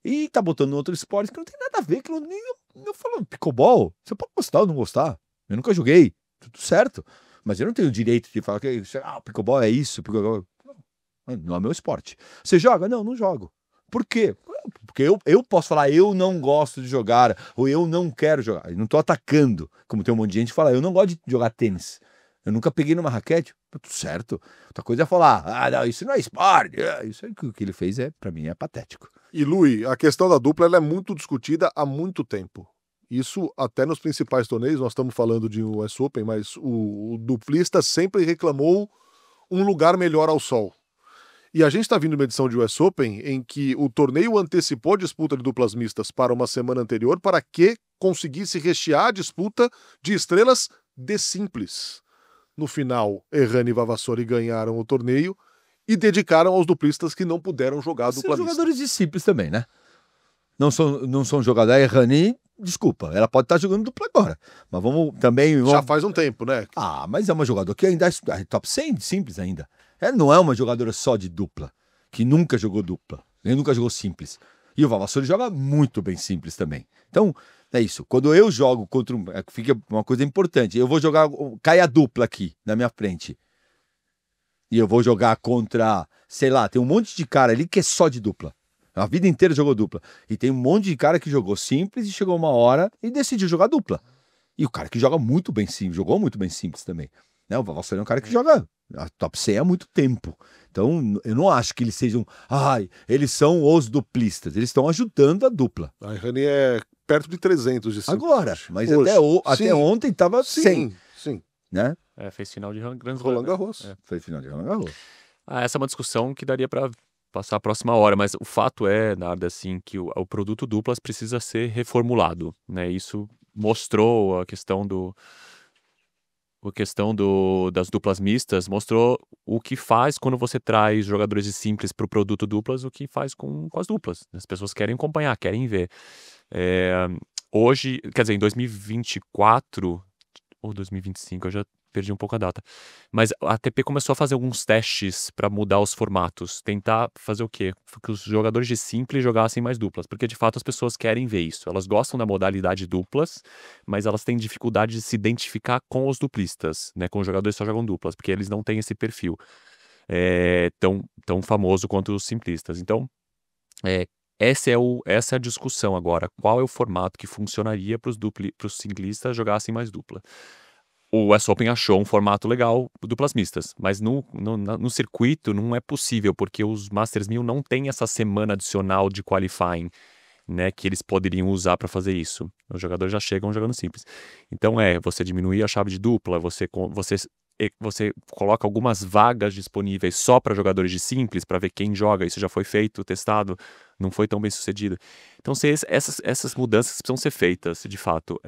E tá botando outro esporte que não tem nada a ver. Que eu falo, pickleball, você pode gostar ou não gostar. Eu nunca joguei. Tudo certo. Mas eu não tenho o direito de falar que pickleball é isso, pickleball... Não é meu esporte. Você joga? Não, não jogo. Por quê? Porque eu posso falar, eu não gosto de jogar, ou eu não quero jogar. Eu não tô atacando, como tem um monte de gente que fala, eu não gosto de jogar tênis. Eu nunca peguei numa raquete. Tudo certo. Outra coisa é falar, não, isso não é esporte. Isso aí que ele fez, pra mim, é patético. E, Lui, a questão da dupla ela é muito discutida há muito tempo. Isso até nos principais torneios, nós estamos falando de um US Open, mas o duplista sempre reclamou um lugar melhor ao sol. E a gente está vindo uma edição de US Open em que o torneio antecipou a disputa de duplas mistas para uma semana anterior para que conseguisse rechear a disputa de estrelas de simples. No final, Errani e Vavassori ganharam o torneio e dedicaram aos duplistas que não puderam jogar a dupla mista. São jogadores de simples também, né? Não são jogadores. A Errani, desculpa, ela pode estar jogando dupla agora. Mas vamos também... Já faz um tempo, né? Mas é uma jogadora que ainda é top 100 de simples ainda. Ela não é uma jogadora só de dupla, que nunca jogou dupla, nem nunca jogou simples. E o Vavassori joga muito bem simples também. Então, é isso. Quando eu jogo contra fica uma coisa importante. Eu vou jogar... Cai a dupla aqui, na minha frente. E eu vou jogar contra... Sei lá, tem um monte de cara ali que é só de dupla. A vida inteira jogou dupla. E tem um monte de cara que jogou simples e chegou uma hora e decidiu jogar dupla. E o cara que joga muito bem simples, jogou muito bem simples também. Né? O Vavassori é um cara que joga a top 100 há muito tempo. Então, eu não acho que eles sejam... eles são os duplistas. Eles estão ajudando a dupla. A Errani é perto de 300 de simples. Agora, mas hoje. Até ontem estava 100. Sim. Né? Fez final de Roland Garros. Foi final de Roland Garros. Essa é uma discussão que daria para passar a próxima hora, mas o fato é, Narda, assim, que o produto duplas precisa ser reformulado, né? Isso mostrou a questão das duplas mistas, mostrou o que faz quando você traz jogadores de simples para o produto duplas, o que faz com as duplas. As pessoas querem acompanhar, querem ver. Hoje, quer dizer, em 2024 ou 2025, eu já perdi um pouco a data. Mas a ATP começou a fazer alguns testes para mudar os formatos, tentar fazer o quê? Que os jogadores de simples jogassem mais duplas, porque de fato as pessoas querem ver isso. Elas gostam da modalidade duplas, mas elas têm dificuldade de se identificar com os duplistas, né? Com os jogadores que só jogam duplas, porque eles não têm esse perfil tão famoso quanto os simplistas. Então, essa é a discussão agora. Qual é o formato que funcionaria para os simplistas jogassem mais dupla? O US Open achou um formato legal, duplas mistas, mas no circuito não é possível, porque os Masters 1000 não tem essa semana adicional de qualifying, né, que eles poderiam usar para fazer isso. Os jogadores já chegam jogando simples. Então você diminuir a chave de dupla, você coloca algumas vagas disponíveis só para jogadores de simples, para ver quem joga. Isso já foi feito, testado, não foi tão bem sucedido. Então essas mudanças precisam ser feitas, de fato.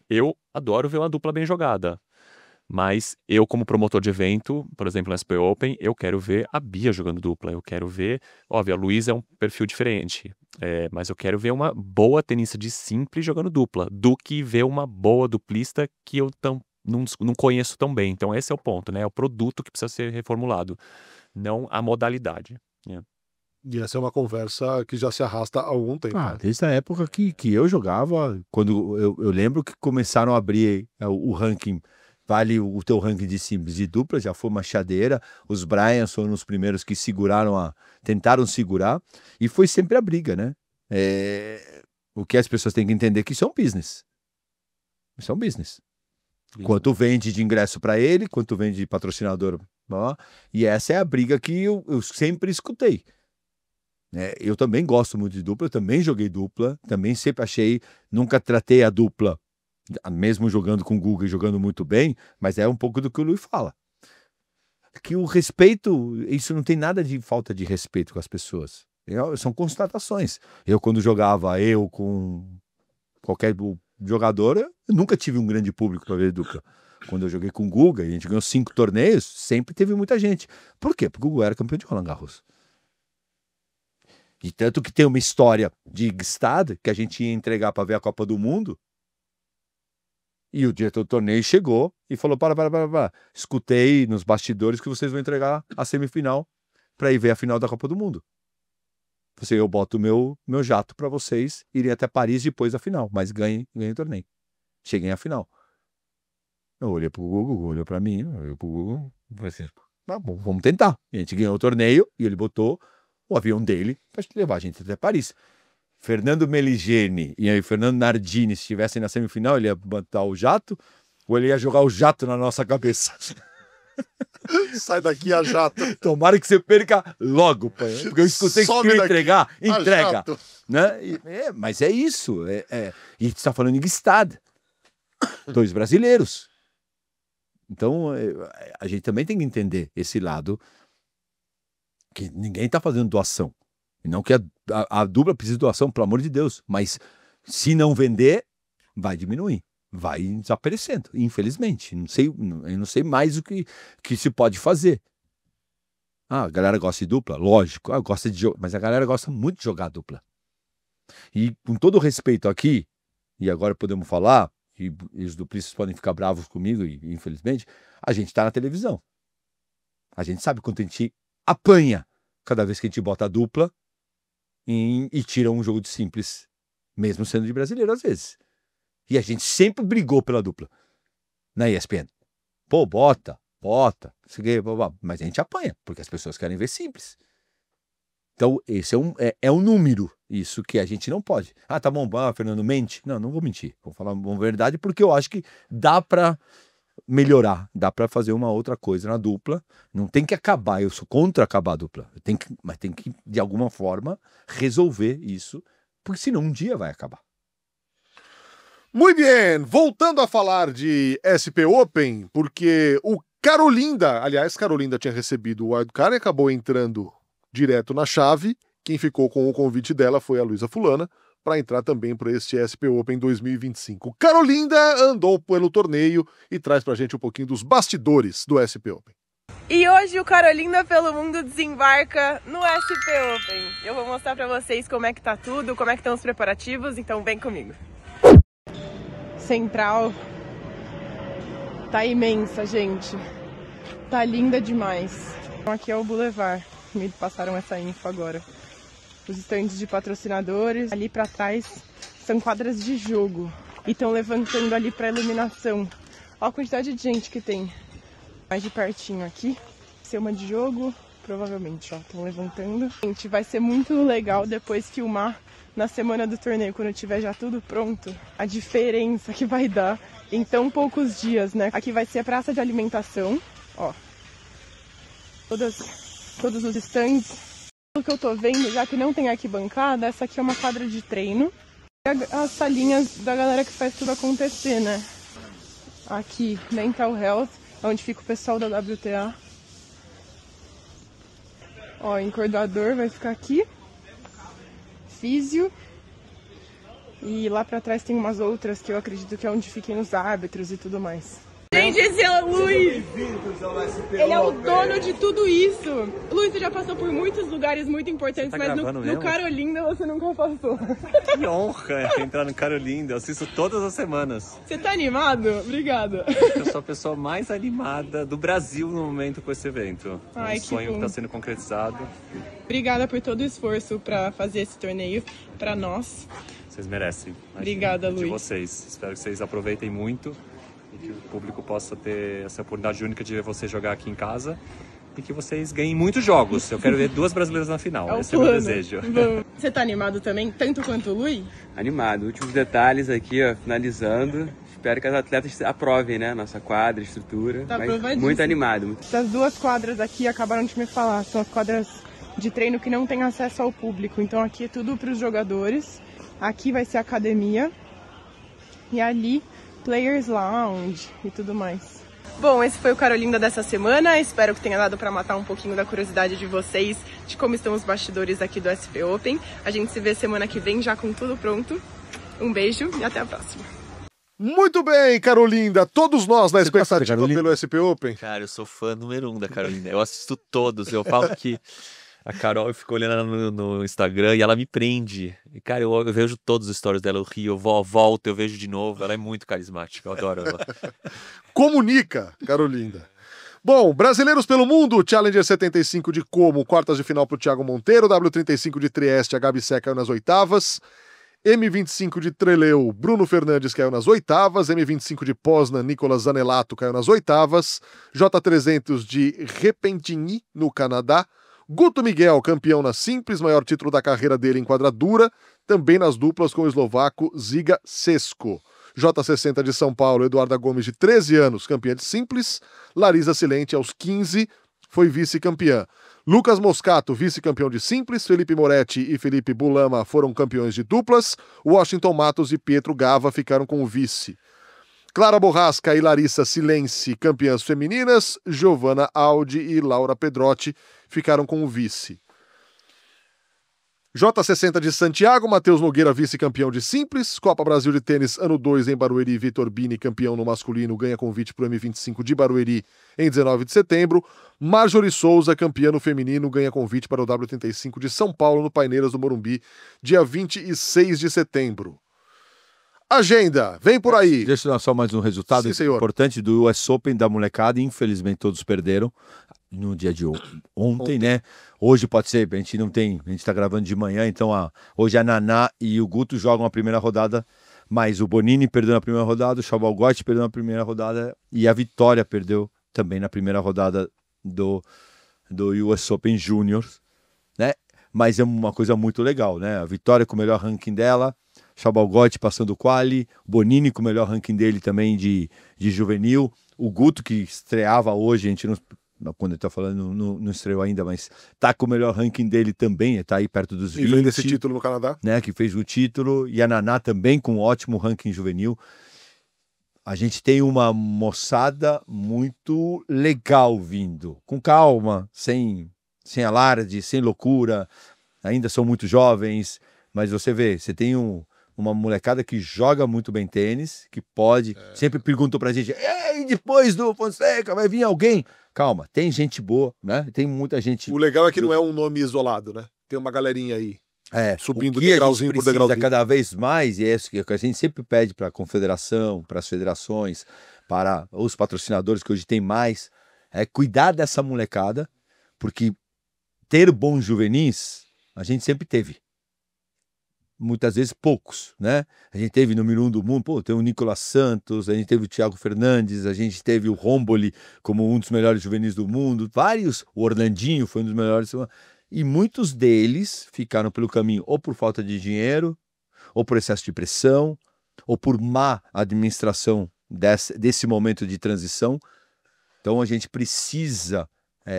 Eu adoro ver uma dupla bem jogada, Mas eu, como promotor de evento, por exemplo, no SP Open, eu quero ver a Bia jogando dupla. Eu quero ver... Óbvio, a Luísa é um perfil diferente. Mas eu quero ver uma boa tenista de simples jogando dupla, do que ver uma boa duplista que eu não conheço tão bem. Então esse é o ponto, né? É o produto que precisa ser reformulado, não a modalidade. E essa é uma conversa que já se arrasta há algum tempo. Desde a época que eu jogava, quando eu lembro que começaram a abrir o ranking, vale o teu ranking de simples e dupla, já foi uma chadeira, os Bryans foram os primeiros que tentaram segurar, e foi sempre a briga, né? O que as pessoas têm que entender que isso é um business. Isso é um business. Quanto vende de ingresso para ele, quanto vende de patrocinador. E essa é a briga que eu sempre escutei. Eu também gosto muito de dupla, eu também joguei dupla, também sempre achei, nunca tratei a dupla, mesmo jogando com o Guga e jogando muito bem, mas é um pouco do que o Luiz fala. Que o respeito, isso não tem nada de falta de respeito com as pessoas. São constatações. Eu, quando jogava, com qualquer jogador, eu nunca tive um grande público para ver dupla. Quando eu joguei com o Guga, e a gente ganhou 5 torneios, sempre teve muita gente. Por quê? Porque o Guga era campeão de Roland Garros. E tanto que tem uma história de Gstad, que a gente ia entregar para ver a Copa do Mundo, e o diretor do torneio chegou e falou, para, escutei nos bastidores que vocês vão entregar a semifinal para ir ver a final da Copa do Mundo. Eu boto o meu jato para vocês irem até Paris depois da final, mas ganhem o torneio. Cheguem à final. Eu olhei pro Google, olhou para mim, eu olhei pro Google, falei assim, tá bom, vamos tentar. E a gente ganhou o torneio e ele botou o avião dele para levar a gente até Paris. Fernando Meligeni e aí Fernando Nardini, se estivessem na semifinal, ele ia botar o jato ou ele ia jogar o jato na nossa cabeça. Sai daqui a jato. Tomara que você perca logo, pai. Porque eu escutei que queria entrega. Né? Mas é isso. E você está falando em Gstad. 2 brasileiros. Então, a gente também tem que entender esse lado que ninguém está fazendo doação. E não que a dupla precise de doação, pelo amor de Deus. Mas se não vender, vai diminuir. Vai desaparecendo, infelizmente. Eu não sei mais o que se pode fazer. A galera gosta de dupla? Lógico. Gosta de jogar, mas a galera gosta muito de jogar dupla. E com todo o respeito aqui, e agora podemos falar, e os duplistas podem ficar bravos comigo, e infelizmente, a gente está na televisão. A gente sabe quanto a gente apanha cada vez que a gente bota a dupla e tira um jogo de simples, mesmo sendo de brasileiro às vezes. E a gente sempre brigou pela dupla na ESPN. Pô, bota, mas a gente apanha, porque as pessoas querem ver simples. Então, esse é um número, isso que a gente não pode. Tá bom, Fernando, mente. Não vou mentir. Vou falar uma verdade, porque eu acho que dá para melhorar, dá para fazer uma outra coisa na dupla. Não tem que acabar, eu sou contra acabar a dupla. Mas tem que, de alguma forma, resolver isso, porque senão um dia vai acabar. Muito bem, voltando a falar de SP Open, porque o Carolinda tinha recebido o wildcard e acabou entrando direto na chave. Quem ficou com o convite dela foi a Luísa Fulana, para entrar também para este SP Open 2025. Carolinda andou pelo torneio e traz pra gente um pouquinho dos bastidores do SP Open. E hoje o Carolinda pelo Mundo desembarca no SP Open. Eu vou mostrar pra vocês como é que tá tudo, como é que estão os preparativos, então vem comigo. Central tá imensa, gente. Tá linda demais. Aqui é o Boulevard. Me passaram essa info agora. Os estandes de patrocinadores. Ali pra trás são quadras de jogo. E estão levantando ali pra iluminação. Olha a quantidade de gente que tem. Mais de pertinho aqui. Ser uma de jogo, provavelmente, ó. Estão levantando. Gente, vai ser muito legal depois filmar na semana do torneio, quando tiver já tudo pronto, a diferença que vai dar em tão poucos dias, né? Aqui vai ser a praça de alimentação, ó. Todos os stands. Pelo que eu tô vendo, já que não tem arquibancada, essa aqui é uma quadra de treino. E as salinhas da galera que faz tudo acontecer, né? Aqui, Mental Health, onde fica o pessoal da WTA. Ó, encordoador vai ficar aqui. Físio. E lá pra trás tem umas outras que eu acredito que é onde fiquem os árbitros e tudo mais. Gente, esse é o Luiz. Ele é o dono de tudo isso. Luiz, você já passou por muitos lugares muito importantes, mas no Carolinda você nunca passou. Que honra entrar no Carolinda. Eu assisto todas as semanas. Você tá animado? Obrigada. Eu sou a pessoa mais animada do Brasil no momento com esse evento. Ai, um sonho que está sendo concretizado. Obrigada por todo o esforço para fazer esse torneio para nós. Vocês merecem. Obrigada, Luiz. De vocês. Espero que vocês aproveitem muito e que o público possa ter essa oportunidade única de ver você jogar aqui em casa e que vocês ganhem muitos jogos. Eu quero ver 2 brasileiras na final. Esse é o meu desejo. Você tá animado também, tanto quanto o Luiz? Animado. Últimos detalhes aqui, ó, finalizando. Espero que as atletas aprovem, né? Nossa quadra, estrutura. Tá mas muito animado. Essas 2 quadras aqui acabaram de me falar. São as quadras de treino que não tem acesso ao público. Então aqui é tudo para os jogadores. Aqui vai ser a academia. E ali, Players Lounge e tudo mais. Bom, esse foi o Carolinda dessa semana. Espero que tenha dado para matar um pouquinho da curiosidade de vocês de como estão os bastidores aqui do SP Open. A gente se vê semana que vem já com tudo pronto. Um beijo e até a próxima. Muito bem, Carolinda. Todos nós na expectativa pelo SP Open. Cara, eu sou fã número 1 da Carolinda. Eu assisto todos. Eu falo que a Carol, eu fico olhando no Instagram e ela me prende. E, cara, eu vejo todos os stories dela, eu rio, eu volto, eu vejo de novo. Ela é muito carismática, eu adoro ela. Comunica, Carolinda. Bom, Brasileiros pelo Mundo, Challenger 75 de Como, quartas de final para o Thiago Monteiro, W35 de Trieste, a Gabi Sé caiu nas oitavas, M25 de Trelew, Bruno Fernandes caiu nas oitavas, M25 de Poznan, Nicolas Zanelato caiu nas oitavas, J300 de Repentigny, no Canadá, Guto Miguel, campeão na simples, maior título da carreira dele em quadradura, também nas duplas com o eslovaco Ziga Sesko. J60 de São Paulo, Eduarda Gomes, de 13 anos, campeã de simples. Larisa Silente, aos 15, foi vice-campeã. Lucas Moscato, vice-campeão de simples. Felipe Moretti e Felipe Bulama foram campeões de duplas. Washington Matos e Pietro Gava ficaram com o vice. Clara Borrasca e Larissa Silenci, campeãs femininas. Giovanna Aldi e Laura Pedrotti ficaram com o vice. J60 de Santiago, Matheus Nogueira, vice-campeão de simples. Copa Brasil de Tênis, ano 2 em Barueri, Vitor Bini, campeão no masculino, ganha convite para o M25 de Barueri em 19 de setembro. Marjorie Souza, campeã no feminino, ganha convite para o W35 de São Paulo, no Paineiras do Morumbi, dia 26 de setembro. Agenda, vem por aí. Deixa eu dar só mais um resultado importante do US Open da molecada. Infelizmente todos perderam no dia de ontem, né? Hoje pode ser, a gente não tem, a gente tá gravando de manhã, então hoje a Naná e o Guto jogam a primeira rodada, mas o Bonini perdeu na primeira rodada, o Chabalgotti perdeu na primeira rodada e a Vitória perdeu também na primeira rodada do US Open Júnior, né? Mas é uma coisa muito legal, né? A Vitória com o melhor ranking dela, Chabalgotti passando o quali, Bonini com o melhor ranking dele também de juvenil, o Guto que estreava hoje, a gente não, quando ele tá falando, não estreou ainda, mas tá com o melhor ranking dele também, tá aí perto dos 20. E vem desse título no Canadá. Né, que fez o título, e a Naná também com um ótimo ranking juvenil. A gente tem uma moçada muito legal vindo, com calma, sem alarde, sem loucura, ainda são muito jovens, mas você vê, você tem uma molecada que joga muito bem tênis, que pode, sempre perguntam pra gente, e depois do Fonseca vai vir alguém? Calma, tem gente boa, né? Tem muita gente. O legal é que não é um nome isolado, né? Tem uma galerinha aí subindo degrauzinho por degrauzinho. Cada vez mais, e é isso que a gente sempre pede para a confederação, para as federações, para os patrocinadores que hoje tem mais, é cuidar dessa molecada, porque ter bons juvenis, a gente sempre teve. Muitas vezes poucos, né? A gente teve número 1 do mundo, pô, tem o Nicolas Santos, a gente teve o Thiago Fernandes, a gente teve o Romboli como um dos melhores juvenis do mundo, vários, o Orlandinho foi um dos melhores, e muitos deles ficaram pelo caminho ou por falta de dinheiro, ou por excesso de pressão, ou por má administração desse momento de transição. Então a gente precisa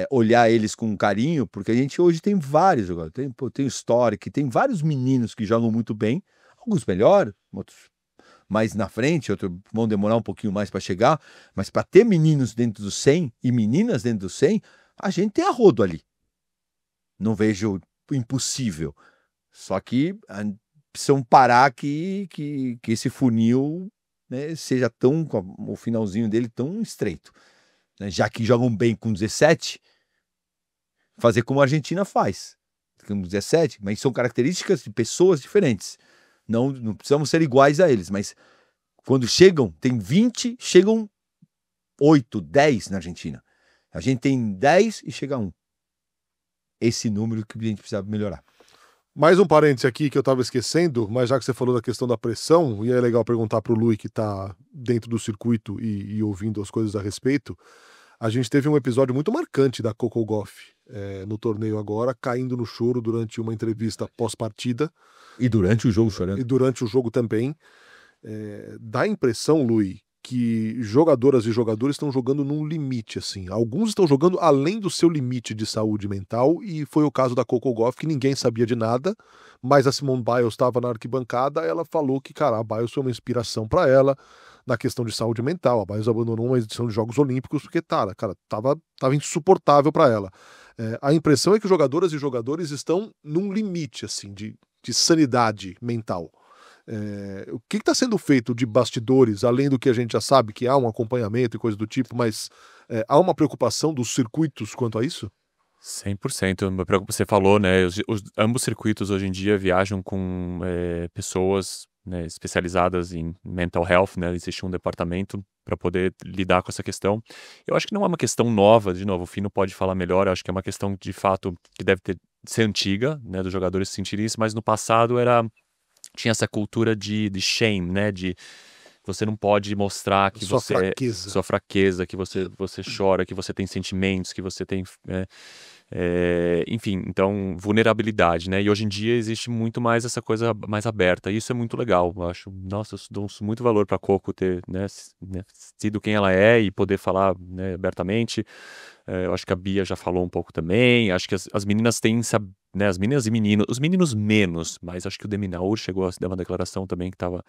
olhar eles com carinho, porque a gente hoje tem vários jogadores, tem o Story, tem vários meninos que jogam muito bem, alguns melhor, outros mais na frente, outros vão demorar um pouquinho mais para chegar, mas para ter meninos dentro do 100 e meninas dentro do 100, a gente tem a rodo ali. Não vejo impossível, só que precisam parar que esse funil né, seja tão, o finalzinho dele tão estreito. Né? Já que jogam bem com 17, fazer como a Argentina faz, com 17, mas são características de pessoas diferentes. Não precisamos ser iguais a eles, mas quando chegam, tem 20, chegam 8, 10 na Argentina. A gente tem 10 e chega 1. Esse número que a gente precisa melhorar. Mais um parêntese aqui que eu estava esquecendo, mas já que você falou da questão da pressão, e é legal perguntar para o Lui, que está dentro do circuito e ouvindo as coisas a respeito, a gente teve um episódio muito marcante da Coco Gauff no torneio agora, caindo no choro durante uma entrevista pós-partida. E durante o jogo chorando. E durante o jogo também. Dá a impressão, Lui, que jogadoras e jogadores estão jogando num limite, assim. Alguns estão jogando além do seu limite de saúde mental, e foi o caso da Coco Gauff, que ninguém sabia de nada, mas a Simone Biles estava na arquibancada, ela falou que, cara, a Biles foi uma inspiração para ela na questão de saúde mental. A Biles abandonou uma edição de Jogos Olímpicos porque, cara, tava insuportável para ela. A impressão é que jogadoras e jogadores estão num limite, assim, de sanidade mental. O que está sendo feito de bastidores, além do que a gente já sabe, que há um acompanhamento e coisa do tipo, mas há uma preocupação dos circuitos quanto a isso? 100%. Você falou, né? Ambos circuitos hoje em dia viajam com pessoas, né, especializadas em mental health, né? Existe um departamento para poder lidar com essa questão. Eu acho que não é uma questão nova, de novo, o Fino pode falar melhor, eu acho que é uma questão de fato que deve ser antiga, né? Dos jogadores sentirem isso, mas no passado tinha essa cultura de shame, né? De você não pode mostrar que sua fraqueza, que você chora, que você tem sentimentos, que você tem, enfim, então vulnerabilidade, né? E hoje em dia existe muito mais essa coisa mais aberta. E isso é muito legal. Eu acho, nossa, eu dou muito valor para Coco ter, né, sido quem ela é e poder falar, né, abertamente. Eu acho que a Bia já falou um pouco também. Acho que as meninas têm, né, as meninas e meninos, os meninos menos, mas acho que o Deminaur chegou a dar uma declaração também que estava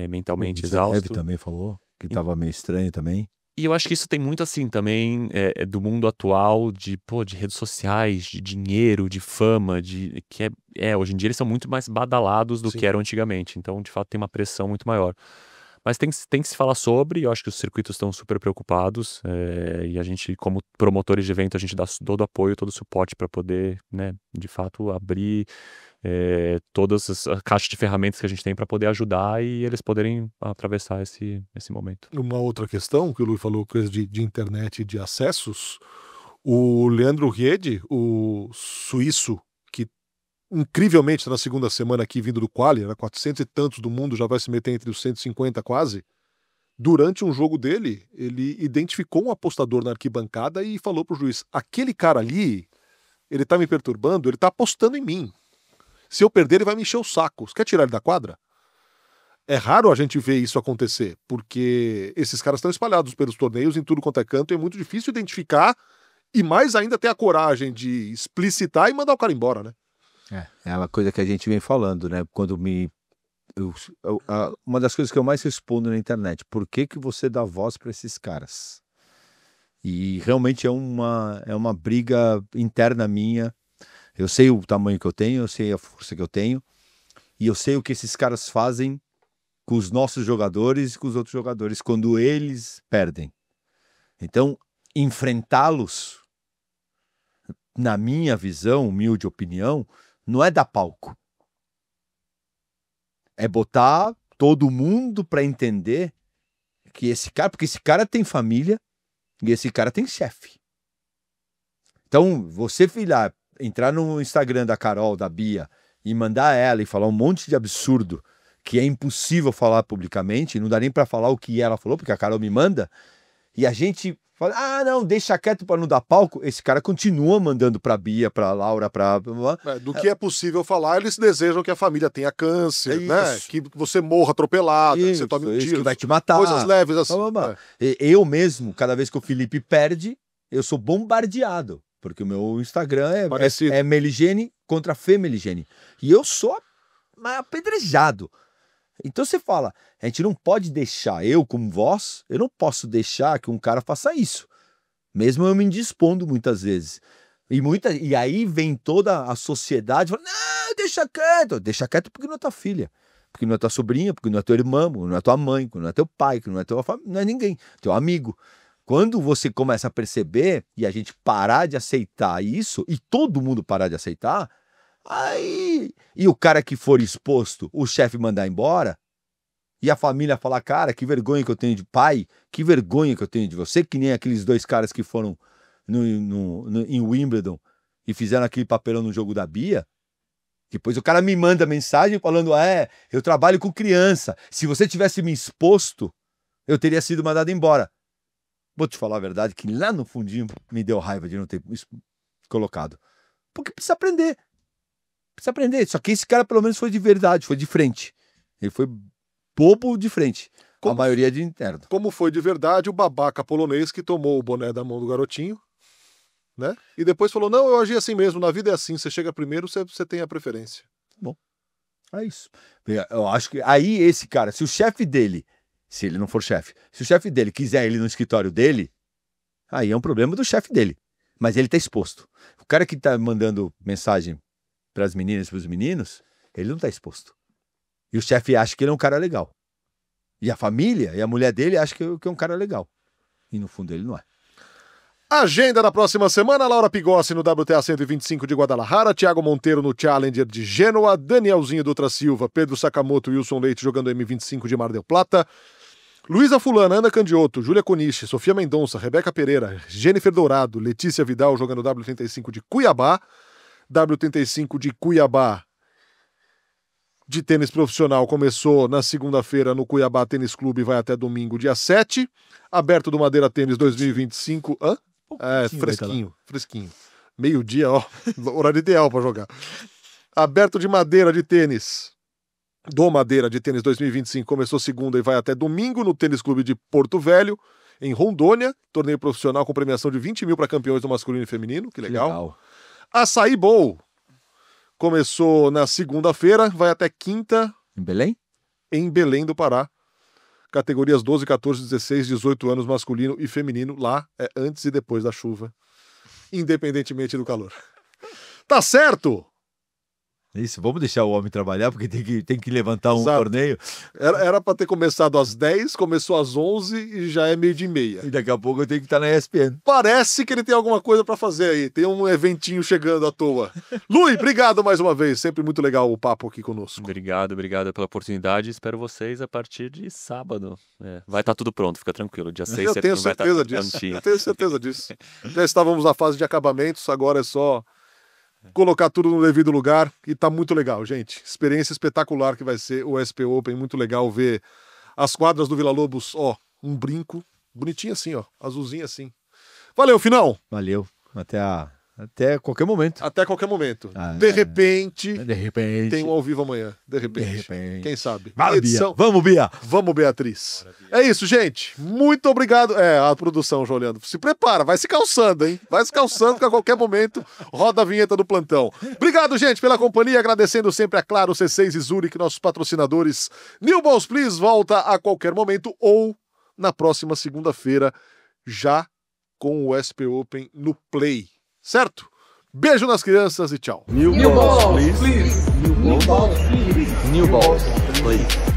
mentalmente exausto. O também falou que estava meio estranho também. E eu acho que isso tem muito assim também do mundo atual de redes sociais, de dinheiro, de fama, que hoje em dia eles são muito mais badalados do que eram antigamente. Então, de fato, tem uma pressão muito maior. Mas tem que se falar sobre, eu acho que os circuitos estão super preocupados, e a gente, como promotores de evento, a gente dá todo o apoio, todo o suporte para poder, né, de fato, abrir todas as caixas de ferramentas que a gente tem para poder ajudar e eles poderem atravessar esse momento. Uma outra questão que o Luiz falou, coisa de internet e de acessos, o Leandro Riede, o suíço, que incrivelmente está na segunda semana aqui vindo do quali, era 400 e tantos do mundo, já vai se meter entre os 150 quase. Durante um jogo dele, ele identificou um apostador na arquibancada e falou pro juiz: aquele cara ali, ele tá me perturbando, ele tá apostando em mim. Se eu perder, ele vai me encher o saco. Você quer tirar ele da quadra? É raro a gente ver isso acontecer, porque esses caras estão espalhados pelos torneios em tudo quanto é canto, e é muito difícil identificar e mais ainda ter a coragem de explicitar e mandar o cara embora, né? É uma coisa que a gente vem falando, né? Quando uma das coisas que eu mais respondo na internet: por que você dá voz para esses caras? E realmente é uma briga interna minha. Eu sei o tamanho que eu tenho, eu sei a força que eu tenho, e eu sei o que esses caras fazem com os nossos jogadores e com os outros jogadores quando eles perdem. Então, enfrentá-los, na minha visão, humilde opinião, não é dar palco. É botar todo mundo para entender que esse cara, porque esse cara tem família e esse cara tem chefe. Então, você, filha, entrar no Instagram da Carol, da Bia, e mandar ela e falar um monte de absurdo que é impossível falar publicamente, não dá nem para falar o que ela falou, porque a Carol me manda, e a gente fala: não, deixa quieto para não dar palco. Esse cara continua mandando pra Bia, pra Laura, do que é possível falar, eles desejam que a família tenha câncer, né? Que você morra atropelado, que você tome um tiro, que vai te matar. Coisas leves assim. Eu mesmo, cada vez que o Felipe perde, eu sou bombardeado, porque o meu Instagram é Meligene contra Fê Meligene. E eu sou apedrejado. Então você fala, a gente não pode deixar, eu como voz, eu não posso deixar que um cara faça isso. Mesmo eu me indispondo muitas vezes. E aí vem toda a sociedade falando: não, deixa quieto porque não é tua filha. porque não é tua sobrinha, porque não é tua irmã, não é tua mãe, não é teu pai, não é tua família, não é ninguém, teu amigo. Quando você começa a perceber e a gente parar de aceitar isso, e todo mundo parar de aceitar, aí... E o cara que for exposto, o chefe mandar embora, e a família falar, cara, que vergonha que eu tenho de pai, que vergonha que eu tenho de você, que nem aqueles 2 caras que foram em Wimbledon e fizeram aquele papelão no jogo da Bia. Depois o cara me manda mensagem falando, eu trabalho com criança, se você tivesse me exposto, eu teria sido mandado embora. Vou te falar a verdade, que lá no fundinho me deu raiva de não ter colocado. Porque precisa aprender. Precisa aprender. Só que esse cara pelo menos foi de verdade, foi de frente. Ele foi bobo de frente. A maioria de interno. Como foi de verdade o babaca polonês que tomou o boné da mão do garotinho, né? E depois falou, não, eu agi assim mesmo, na vida é assim, você chega primeiro, você tem a preferência. Bom, é isso. Eu acho que aí esse cara, se o chefe dele, se ele não for chefe, se o chefe dele quiser ele no escritório dele, aí é um problema do chefe dele. Mas ele tá exposto. O cara que tá mandando mensagem para as meninas e para os meninos, ele não tá exposto. E o chefe acha que ele é um cara legal. E a família e a mulher dele acham que é um cara legal. E no fundo ele não é. Agenda da próxima semana, Laura Pigossi no WTA 125 de Guadalajara, Thiago Monteiro no Challenger de Gênua, Danielzinho Dutra Silva, Pedro Sakamoto e Wilson Leite jogando M25 de Mar del Plata, Luísa Fulana, Ana Candiotto, Júlia Konishi, Sofia Mendonça, Rebeca Pereira, Jennifer Dourado, Letícia Vidal jogando W35 de Cuiabá, W35 de Cuiabá de tênis profissional começou na segunda-feira no Cuiabá Tênis Clube e vai até domingo, dia 7. Aberto do Madeira Tênis 2025. Fresquinho. Meio-dia, ó. Horário ideal para jogar. Aberto de Madeira de tênis. Do Madeira de Tênis 2025 começou segunda e vai até domingo no Tênis Clube de Porto Velho, em Rondônia. Torneio profissional com premiação de 20 mil para campeões do masculino e feminino. Que legal. Açaí Bowl. Começou na segunda-feira, vai até quinta. Em Belém? Em Belém do Pará. Categorias 12, 14, 16, 18 anos, masculino e feminino. Lá é antes e depois da chuva. Independentemente do calor. Tá certo? Isso, vamos deixar o homem trabalhar, porque tem que levantar um Exato. torneio. Era para ter começado às 10, começou às 11 e já é 12:30. E daqui a pouco eu tenho que estar na ESPN. Parece que ele tem alguma coisa para fazer aí. Tem um eventinho chegando à toa. Lui, obrigado mais uma vez. Sempre muito legal o papo aqui conosco. Obrigado pela oportunidade. Espero vocês a partir de sábado. Vai estar tudo pronto, fica tranquilo. Dia 6 Eu tenho certeza disso. Eu tenho certeza disso. Já estávamos na fase de acabamentos, agora é só colocar tudo no devido lugar e tá muito legal, gente. Experiência espetacular que vai ser o SP Open, muito legal ver as quadras do Vila Lobos, ó, um brinco, bonitinho assim, ó, azulzinho assim. Valeu, Finão! Valeu, até qualquer momento. Até qualquer momento. De repente, tem um ao vivo amanhã. De repente. Quem sabe? Vai, Bia. Vamos, Bia! Vamos, Beatriz. É isso, gente. Muito obrigado. A produção já olhando. Se prepara, vai se calçando, hein? Vai se calçando que a qualquer momento roda a vinheta do plantão. Obrigado, gente, pela companhia. Agradecendo sempre a Claro, C6 e Zurich, nossos patrocinadores. New Balls Please volta a qualquer momento ou na próxima segunda-feira, já com o SP Open no Play. Certo? Beijo nas crianças e tchau. New balls, please. New balls, please. New balls, please.